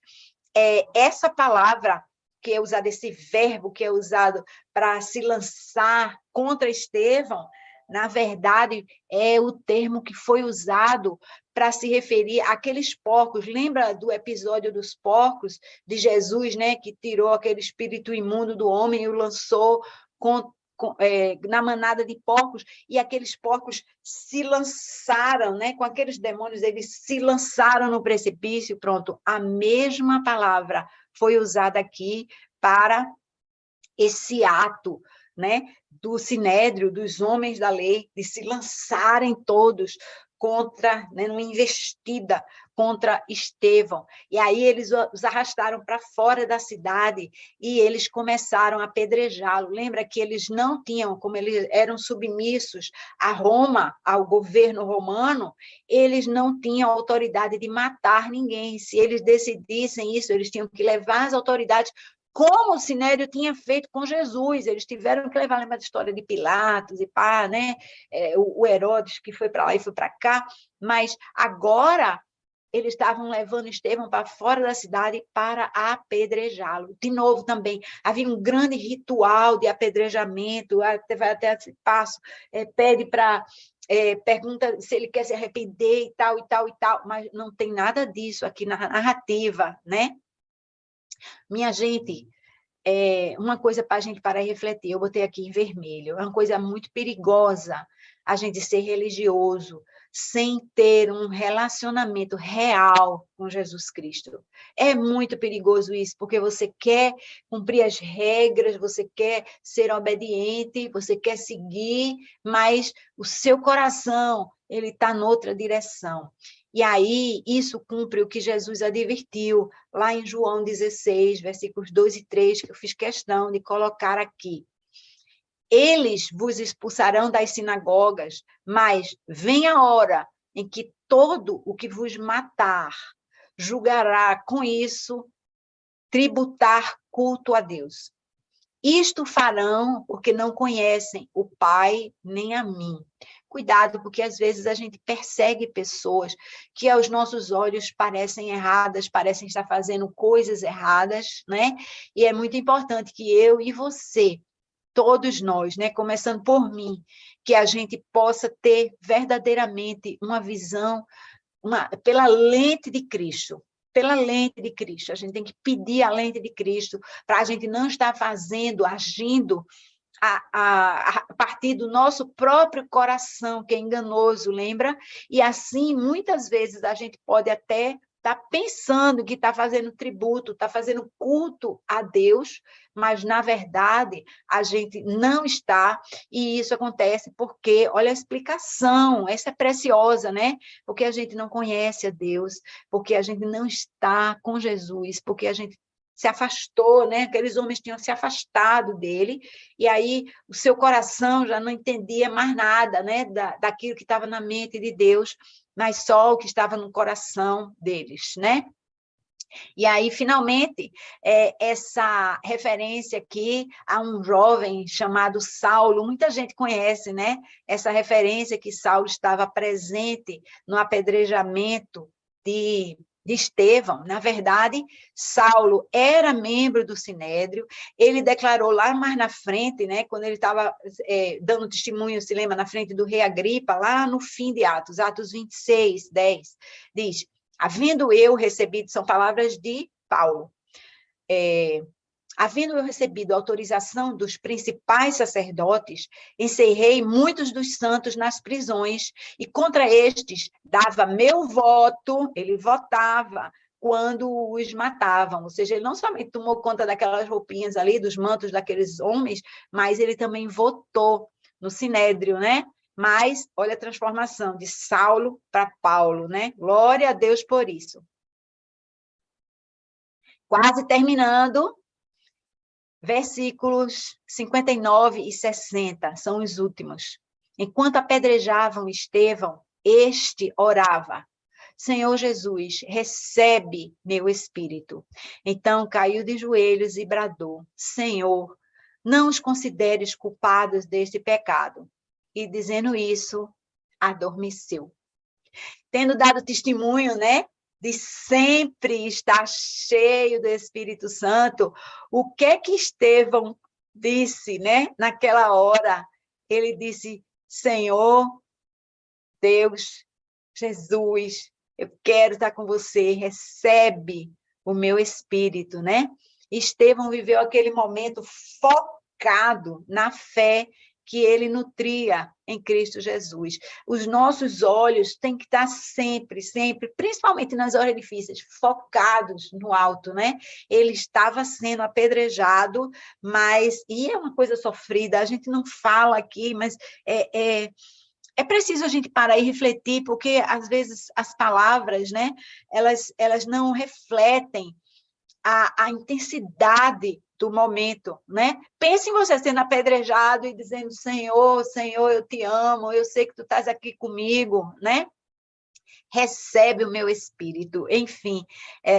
essa palavra que é usada, esse verbo que é usado para se lançar contra Estevão, na verdade, é o termo que foi usado para se referir àqueles porcos. Lembra do episódio dos porcos de Jesus, né, que tirou aquele espírito imundo do homem e o lançou na manada de porcos, e aqueles porcos se lançaram, né, com aqueles demônios, eles se lançaram no precipício. Pronto, a mesma palavra foi usada aqui para esse ato, né, do sinédrio, dos homens da lei, de se lançarem todos contra, né, numa investida contra Estevão. E aí eles os arrastaram para fora da cidade e eles começaram a apedrejá-lo. Lembra que eles não tinham, como eles eram submissos a Roma, ao governo romano, eles não tinham autoridade de matar ninguém. Se eles decidissem isso, eles tinham que levar as autoridades, como o Sinédrio tinha feito com Jesus. Eles tiveram que levar, lembra da história de Pilatos e pá, né? O Herodes, que foi para lá e foi para cá, mas agora eles estavam levando Estevão para fora da cidade para apedrejá-lo. De novo também, havia um grande ritual de apedrejamento, até esse passo, pede para... pergunta se ele quer se arrepender e tal, e tal, e tal, mas não tem nada disso aqui na narrativa, né? Minha gente, uma coisa para a gente parar e refletir, eu botei aqui em vermelho, é uma coisa muito perigosa a gente ser religioso sem ter um relacionamento real com Jesus Cristo. É muito perigoso isso, porque você quer cumprir as regras, você quer ser obediente, você quer seguir, mas o seu coração, ele está noutra direção. E aí, isso cumpre o que Jesus advertiu lá em João 16, versículos 2 e 3, que eu fiz questão de colocar aqui. Eles vos expulsarão das sinagogas, mas vem a hora em que todo o que vos matar julgará com isso tributar culto a Deus. Isto farão porque não conhecem o Pai nem a mim. Cuidado, porque às vezes a gente persegue pessoas que aos nossos olhos parecem erradas, parecem estar fazendo coisas erradas, né? E é muito importante que eu e você, todos nós, né, começando por mim, que a gente possa ter verdadeiramente uma visão pela lente de Cristo. Pela lente de Cristo. A gente tem que pedir a lente de Cristo para a gente não estar fazendo, agindo a partir do nosso próprio coração, que é enganoso, lembra? E assim, muitas vezes, a gente pode até estar pensando que está fazendo tributo, está fazendo culto a Deus, mas, na verdade, a gente não está, e isso acontece porque, olha a explicação, essa é preciosa, né? Porque a gente não conhece a Deus, porque a gente não está com Jesus, porque a gente se afastou, né? Aqueles homens tinham se afastado dele, e aí o seu coração já não entendia mais nada, né? Daquilo que estava na mente de Deus, mas só o que estava no coração deles, né? E aí, finalmente, essa referência aqui a um jovem chamado Saulo, muita gente conhece, né? Essa referência que Saulo estava presente no apedrejamento de Estevão. Na verdade, Saulo era membro do Sinédrio, ele declarou lá mais na frente, né, quando ele estava dando testemunho, se lembra, na frente do rei Agripa, lá no fim de Atos 26, 10, diz: havendo eu recebido, são palavras de Paulo, havendo eu recebido autorização dos principais sacerdotes, encerrei muitos dos santos nas prisões, e contra estes dava meu voto, ele votava, quando os matavam. Ou seja, ele não somente tomou conta daquelas roupinhas ali, dos mantos daqueles homens, mas ele também votou no Sinédrio, né? Mas, olha a transformação de Saulo para Paulo, né? Glória a Deus por isso. Quase terminando, versículos 59 e 60, são os últimos. Enquanto apedrejavam Estevão, este orava: Senhor Jesus, recebe meu espírito. Então caiu de joelhos e bradou: Senhor, não os consideres culpados deste pecado. E dizendo isso, adormeceu. Tendo dado testemunho, né, de sempre estar cheio do Espírito Santo, o que Estevão disse, né, naquela hora? Ele disse: Senhor, Deus, Jesus, eu quero estar com você, recebe o meu espírito, né? Estevão viveu aquele momento focado na fé que ele nutria em Cristo Jesus. Os nossos olhos têm que estar sempre, sempre, principalmente nas horas difíceis, focados no alto, né? Ele estava sendo apedrejado, mas, e é uma coisa sofrida, a gente não fala aqui, mas é preciso a gente parar e refletir, porque, às vezes, as palavras, né, elas não refletem a intensidade do momento, né? Pense em você sendo apedrejado e dizendo: Senhor, Senhor, eu te amo, eu sei que tu estás aqui comigo, né? Recebe o meu espírito. Enfim,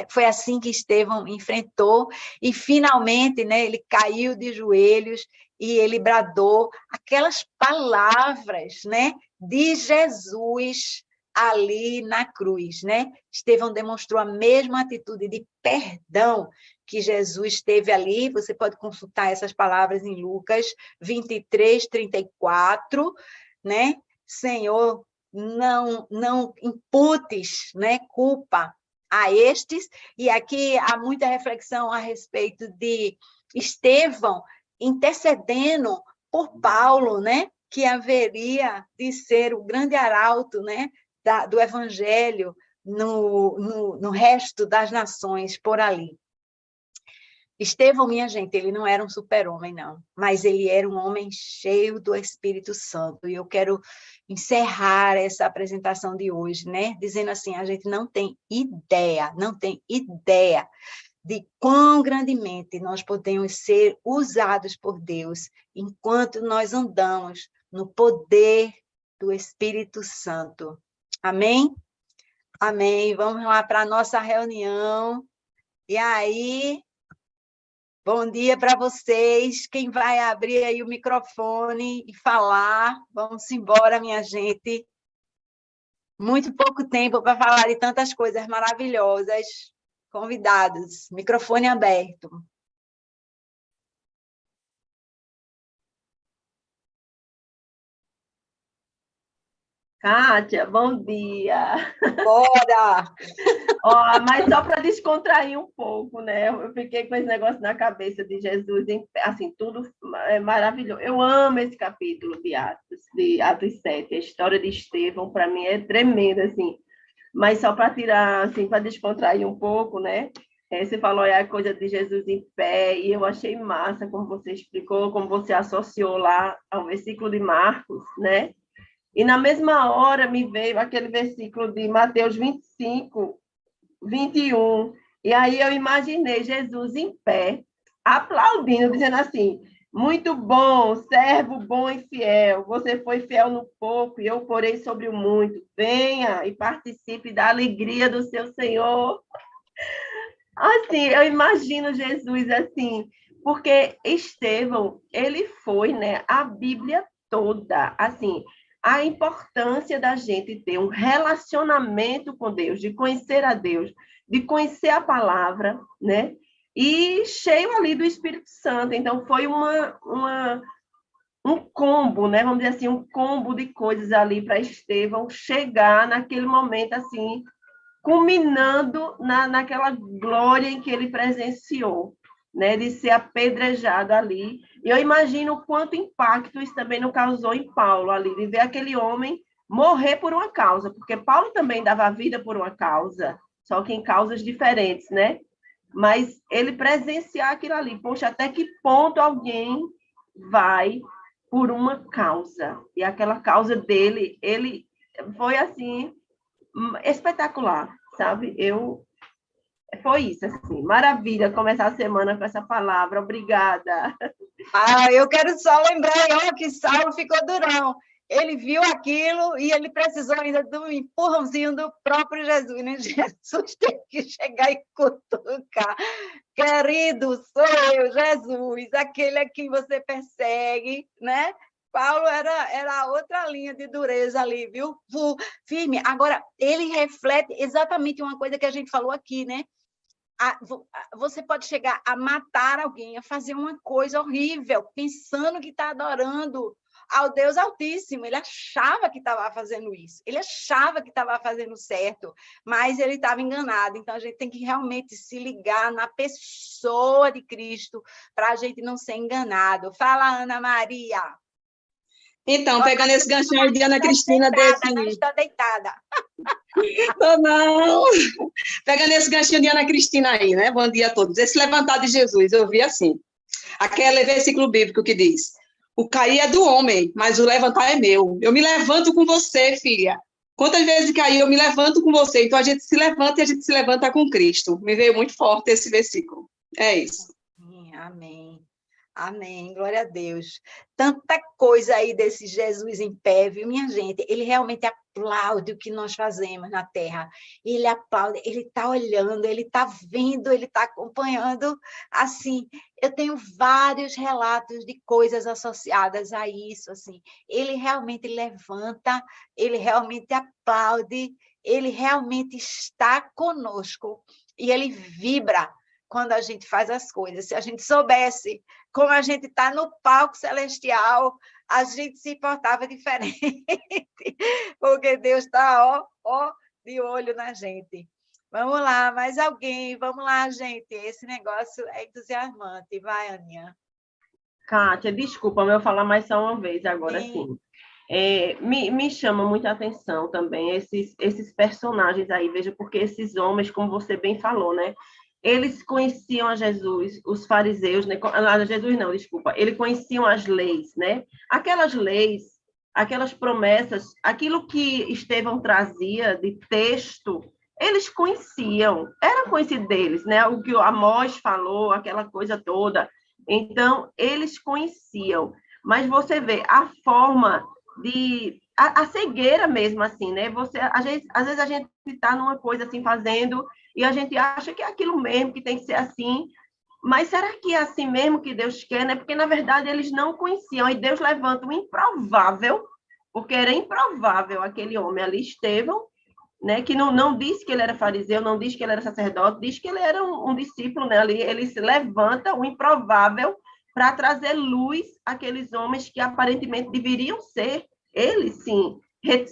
foi assim que Estevão enfrentou, e finalmente, né, ele caiu de joelhos e ele bradou aquelas palavras, né, de Jesus ali na cruz, né? Estevão demonstrou a mesma atitude de perdão que Jesus teve ali. Você pode consultar essas palavras em Lucas 23, 34, né? Senhor, não imputes, né, culpa a estes. E aqui há muita reflexão a respeito de Estevão intercedendo por Paulo, né, que haveria de ser o grande arauto, né, do evangelho no resto das nações por ali. Estevão, minha gente, ele não era um super-homem, não, mas ele era um homem cheio do Espírito Santo, e eu quero encerrar essa apresentação de hoje, né, dizendo assim: a gente não tem ideia de quão grandemente nós podemos ser usados por Deus enquanto nós andamos no poder do Espírito Santo. Amém? Amém. Vamos lá para a nossa reunião. E aí, bom dia para vocês. Quem vai abrir aí o microfone e falar? Vamos embora, minha gente. Muito pouco tempo para falar de tantas coisas maravilhosas. Convidados, microfone aberto. Kátia, bom dia. Bora! Ó, mas só para descontrair um pouco, né? Eu fiquei com esse negócio na cabeça de Jesus, assim, tudo é maravilhoso. Eu amo esse capítulo de Atos 7. A história de Estevão, para mim, é tremenda, assim. Mas só para tirar, assim, para descontrair um pouco, né? Você falou aí a coisa de Jesus em pé, e eu achei massa como você explicou, como você associou lá ao versículo de Marcos, né? E na mesma hora me veio aquele versículo de Mateus 25, 21. E aí eu imaginei Jesus em pé, aplaudindo, dizendo assim: muito bom, servo bom e fiel. Você foi fiel no pouco e eu porei sobre o muito. Venha e participe da alegria do seu Senhor. Assim, eu imagino Jesus assim, porque Estevão, ele foi, né, a Bíblia toda, assim, a importância da gente ter um relacionamento com Deus, de conhecer a Deus, de conhecer a palavra, né? E cheio ali do Espírito Santo. Então, foi um combo, né? Vamos dizer assim, um combo de coisas ali para Estevão chegar naquele momento, assim, culminando naquela glória em que ele presenciou, né, de ser apedrejado ali. E eu imagino o quanto impacto isso também não causou em Paulo ali, de ver aquele homem morrer por uma causa, porque Paulo também dava vida por uma causa, só que em causas diferentes, né? Mas ele presenciar aquilo ali, poxa, até que ponto alguém vai por uma causa? E aquela causa dele, ele foi assim espetacular, sabe? Foi isso, assim, maravilha começar a semana com essa palavra, obrigada. Eu quero só lembrar ó, que Saulo ficou durão. Ele viu aquilo e ele precisou ainda do empurrãozinho do próprio Jesus, né? Jesus tem que chegar e cutucar. Querido, sou eu, Jesus, aquele a quem você persegue, né? Paulo era outra linha de dureza ali, viu? Firme. Agora, ele reflete exatamente uma coisa que a gente falou aqui, né? Você pode chegar a matar alguém, a fazer uma coisa horrível, pensando que está adorando ao Deus Altíssimo. Ele achava que estava fazendo isso, ele achava que estava fazendo certo, mas ele estava enganado. Então, a gente tem que realmente se ligar na pessoa de Cristo para a gente não ser enganado. Fala, Ana Maria. Então, pegando esse ganchinho aí de Ana Cristina desse... Não está deitada. Não. Pegando esse ganchinho de Ana Cristina aí, né? Bom dia a todos. Esse levantar de Jesus, eu vi assim. Aquele versículo bíblico que diz: o cair é do homem, mas o levantar é meu. Eu me levanto com você, filha. Quantas vezes cair, eu me levanto com você. Então, a gente se levanta e a gente se levanta com Cristo. Me veio muito forte esse versículo. É isso. Amém. Amém, glória a Deus. Tanta coisa aí desse Jesus em pé, viu, minha gente? Ele realmente aplaude o que nós fazemos na terra. Ele aplaude, ele está olhando, ele está vendo, ele está acompanhando. Assim, eu tenho vários relatos de coisas associadas a isso. Assim, ele realmente levanta, ele realmente aplaude, ele realmente está conosco e ele vibra quando a gente faz as coisas. Se a gente soubesse como a gente está no palco celestial, a gente se portava diferente, porque Deus está, de olho na gente. Vamos lá, mais alguém? Vamos lá, gente. Esse negócio é entusiasmante. Vai, Aninha. Kátia, desculpa, eu falar mais só uma vez agora, sim. Me chama muita atenção também esses personagens aí, veja, porque esses homens, como você bem falou, né? Eles conheciam a Jesus, os fariseus, né? Jesus não, desculpa, eles conheciam as leis, né? Aquelas leis, aquelas promessas, aquilo que Estevão trazia de texto, eles conheciam, era conhecido deles, né? O que o Amós falou, aquela coisa toda. Então, eles conheciam. Mas você vê a forma de... A cegueira mesmo, assim, né? Às vezes a gente está numa coisa assim, fazendo, e a gente acha que é aquilo mesmo, que tem que ser assim, mas será que é assim mesmo que Deus quer, né? Porque, na verdade, eles não conheciam, e Deus levanta o improvável, porque era improvável aquele homem ali, Estevão, né, que não disse que ele era fariseu, não disse que ele era sacerdote, diz que ele era um discípulo, né, ali, ele se levanta o improvável para trazer luz àqueles homens que aparentemente deveriam ser, eles sim,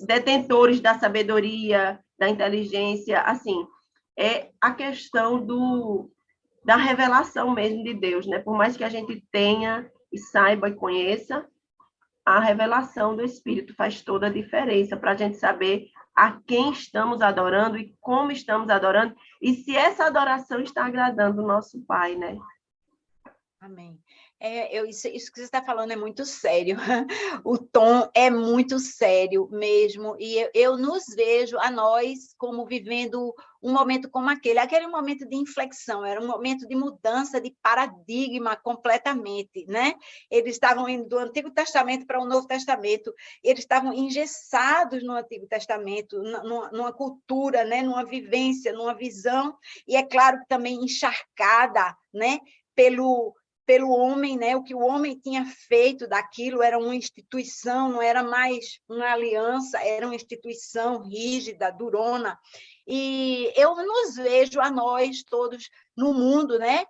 detentores da sabedoria, da inteligência, assim, é a questão da revelação mesmo de Deus, né, por mais que a gente tenha e saiba e conheça, a revelação do Espírito faz toda a diferença para a gente saber a quem estamos adorando e como estamos adorando e se essa adoração está agradando o nosso Pai, né? Amém. Isso que você está falando é muito sério. O tom é muito sério mesmo. E eu nos vejo, a nós, como vivendo um momento como aquele momento de inflexão, era um momento de mudança de paradigma completamente, né? Eles estavam indo do Antigo Testamento para o Novo Testamento, eles estavam engessados no Antigo Testamento, numa cultura, né? Numa vivência, numa visão, e é claro que também encharcada, né? Pelo homem, né? O que o homem tinha feito daquilo era uma instituição, não era mais uma aliança, era uma instituição rígida, durona. E eu nos vejo a nós todos no mundo, né?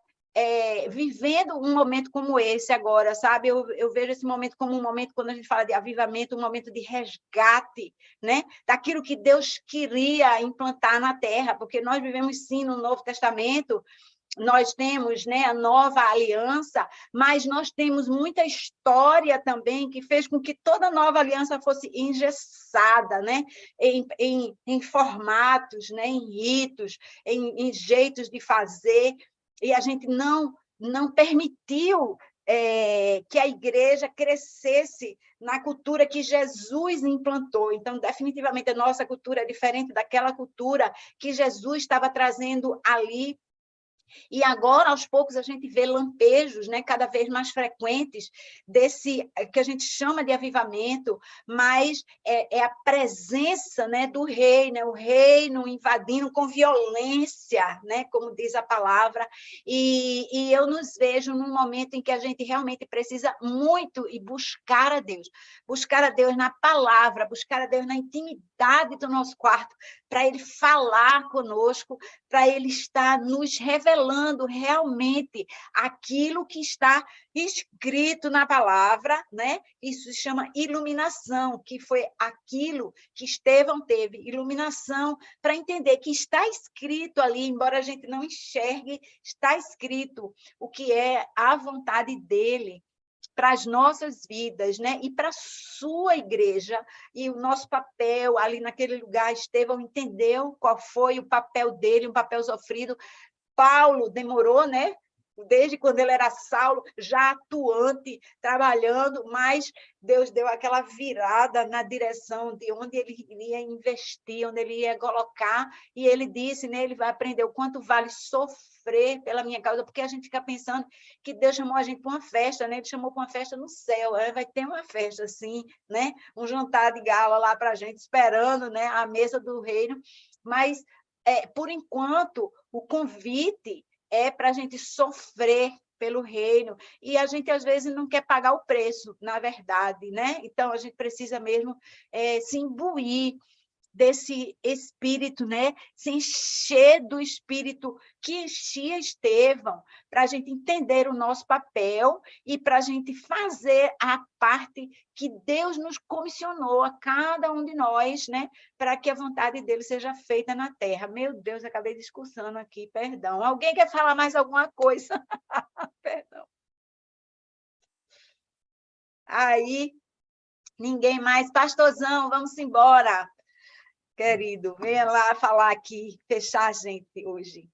Vivendo um momento como esse agora, sabe? Eu vejo esse momento como um momento, quando a gente fala de avivamento, um momento de resgate, né? Daquilo que Deus queria implantar na Terra, porque nós vivemos, sim, no Novo Testamento, nós temos, né, a nova aliança, mas nós temos muita história também que fez com que toda nova aliança fosse engessada, né, em formatos, né, em ritos, em jeitos de fazer, e a gente não permitiu que a igreja crescesse na cultura que Jesus implantou. Então, definitivamente, a nossa cultura é diferente daquela cultura que Jesus estava trazendo ali. E agora, aos poucos, a gente vê lampejos, né, cada vez mais frequentes desse que a gente chama de avivamento, mas é a presença, né, do rei, né, o reino invadindo com violência, né, como diz a palavra, e eu nos vejo num momento em que a gente realmente precisa muito e buscar a Deus na palavra, buscar a Deus na intimidade do nosso quarto, para Ele falar conosco, para Ele estar nos revelando realmente aquilo que está escrito na palavra, né? Isso se chama iluminação, que foi aquilo que Estevão teve, iluminação para entender que está escrito ali, embora a gente não enxergue, está escrito o que é a vontade dele para as nossas vidas, né? E para a sua igreja, e o nosso papel ali naquele lugar. Estevão entendeu qual foi o papel dele, um papel sofrido. Paulo demorou, né? Desde quando ele era Saulo, já atuante, trabalhando, mas Deus deu aquela virada na direção de onde ele iria investir, onde ele ia colocar, e ele disse, né, ele vai aprender o quanto vale sofrer pela minha causa, porque a gente fica pensando que Deus chamou a gente para uma festa, né? Ele chamou para uma festa no céu, vai ter uma festa assim, né? Um jantar de gala lá para a gente, esperando, né, a mesa do reino, mas por enquanto o convite é para a gente sofrer pelo reino, e a gente às vezes não quer pagar o preço, na verdade, né? Então a gente precisa mesmo se imbuir desse espírito, né? Se encher do espírito que enchia Estevão, para a gente entender o nosso papel e para a gente fazer a parte que Deus nos comissionou a cada um de nós, né? Para que a vontade dele seja feita na terra. Meu Deus, acabei discursando aqui, perdão. Alguém quer falar mais alguma coisa? Perdão. Aí, ninguém mais. Pastorzão, vamos embora. Querido, venha lá falar aqui, fechar a gente hoje.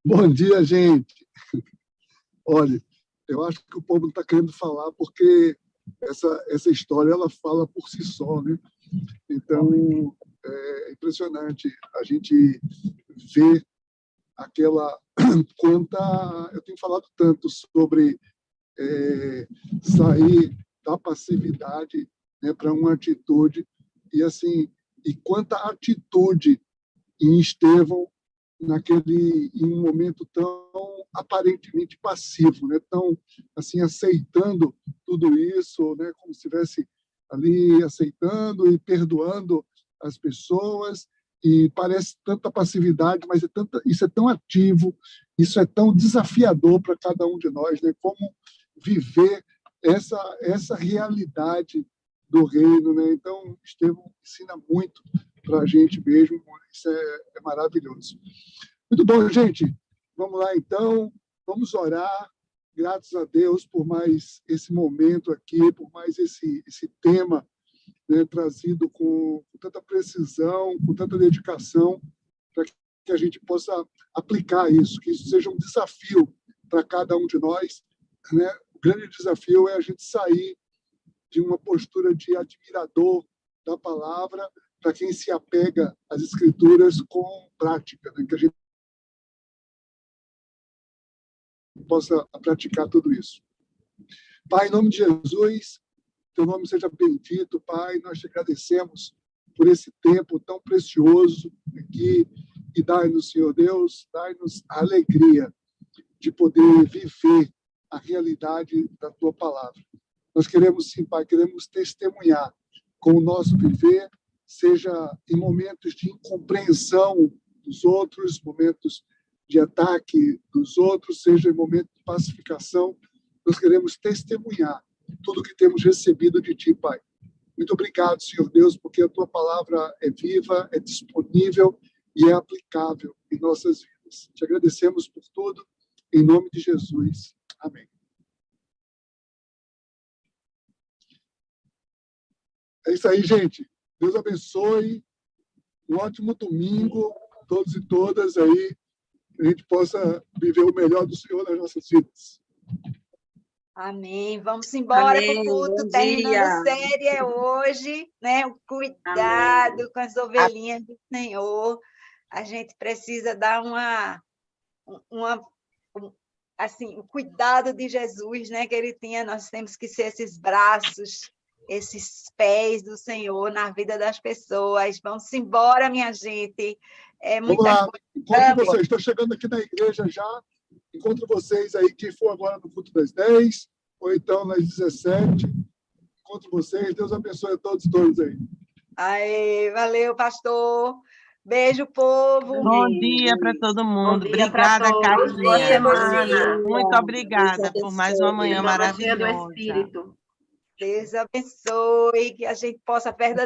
Bom dia, gente. Olha, eu acho que o povo está querendo falar porque essa história ela fala por si só, né? Então, É impressionante a gente ver aquela quanta... Eu tenho falado tanto sobre sair da passividade, né, para uma atitude, e assim, e quanta atitude em Estevão em um momento tão aparentemente passivo, né, tão assim aceitando tudo isso, né, como se estivesse ali aceitando e perdoando as pessoas, e parece tanta passividade, mas isso é tão ativo, isso é tão desafiador para cada um de nós, né, como viver essa realidade do reino, né? Então, Estevão ensina muito para a gente mesmo, isso é maravilhoso. Muito bom, gente. Vamos lá, então, vamos orar. Graças a Deus por mais esse momento aqui, por mais esse tema, né, trazido com tanta precisão, com tanta dedicação, para que a gente possa aplicar isso, que isso seja um desafio para cada um de nós, né? O grande desafio é a gente sair de uma postura de admirador da palavra para quem se apega às Escrituras com prática, né? Que a gente possa praticar tudo isso. Pai, em nome de Jesus, teu nome seja bendito, Pai. Nós te agradecemos por esse tempo tão precioso aqui e dai-nos, Senhor Deus, dai-nos a alegria de poder viver a realidade da tua palavra. Nós queremos, sim, Pai, queremos testemunhar com o nosso viver, seja em momentos de incompreensão dos outros, momentos de ataque dos outros, seja em momentos de pacificação. Nós queremos testemunhar tudo que temos recebido de Ti, Pai. Muito obrigado, Senhor Deus, porque a Tua palavra é viva, é disponível e é aplicável em nossas vidas. Te agradecemos por tudo, em nome de Jesus. Amém. É isso aí, gente. Deus abençoe. Um ótimo domingo, todos e todas aí, que a gente possa viver o melhor do Senhor nas nossas vidas. Amém. Vamos embora para o culto, terminando série hoje, né? O cuidado Amém. Com as ovelhinhas do Senhor. A gente precisa dar assim, o cuidado de Jesus, né? Que ele tinha, nós temos que ser esses braços, esses pés do Senhor na vida das pessoas. Vamos embora, minha gente. Vamos lá, encontro vocês. Estou chegando aqui na igreja já. Encontro vocês aí, quem for agora no culto das 10, ou então nas 17. Encontro vocês. Deus abençoe a todos aí. Aí, valeu, pastor. Beijo, povo. Bom dia para todo mundo. Obrigada, Carlinha. Muito obrigada por mais uma manhã maravilhosa. Deus abençoe, que a gente possa verdadeiramente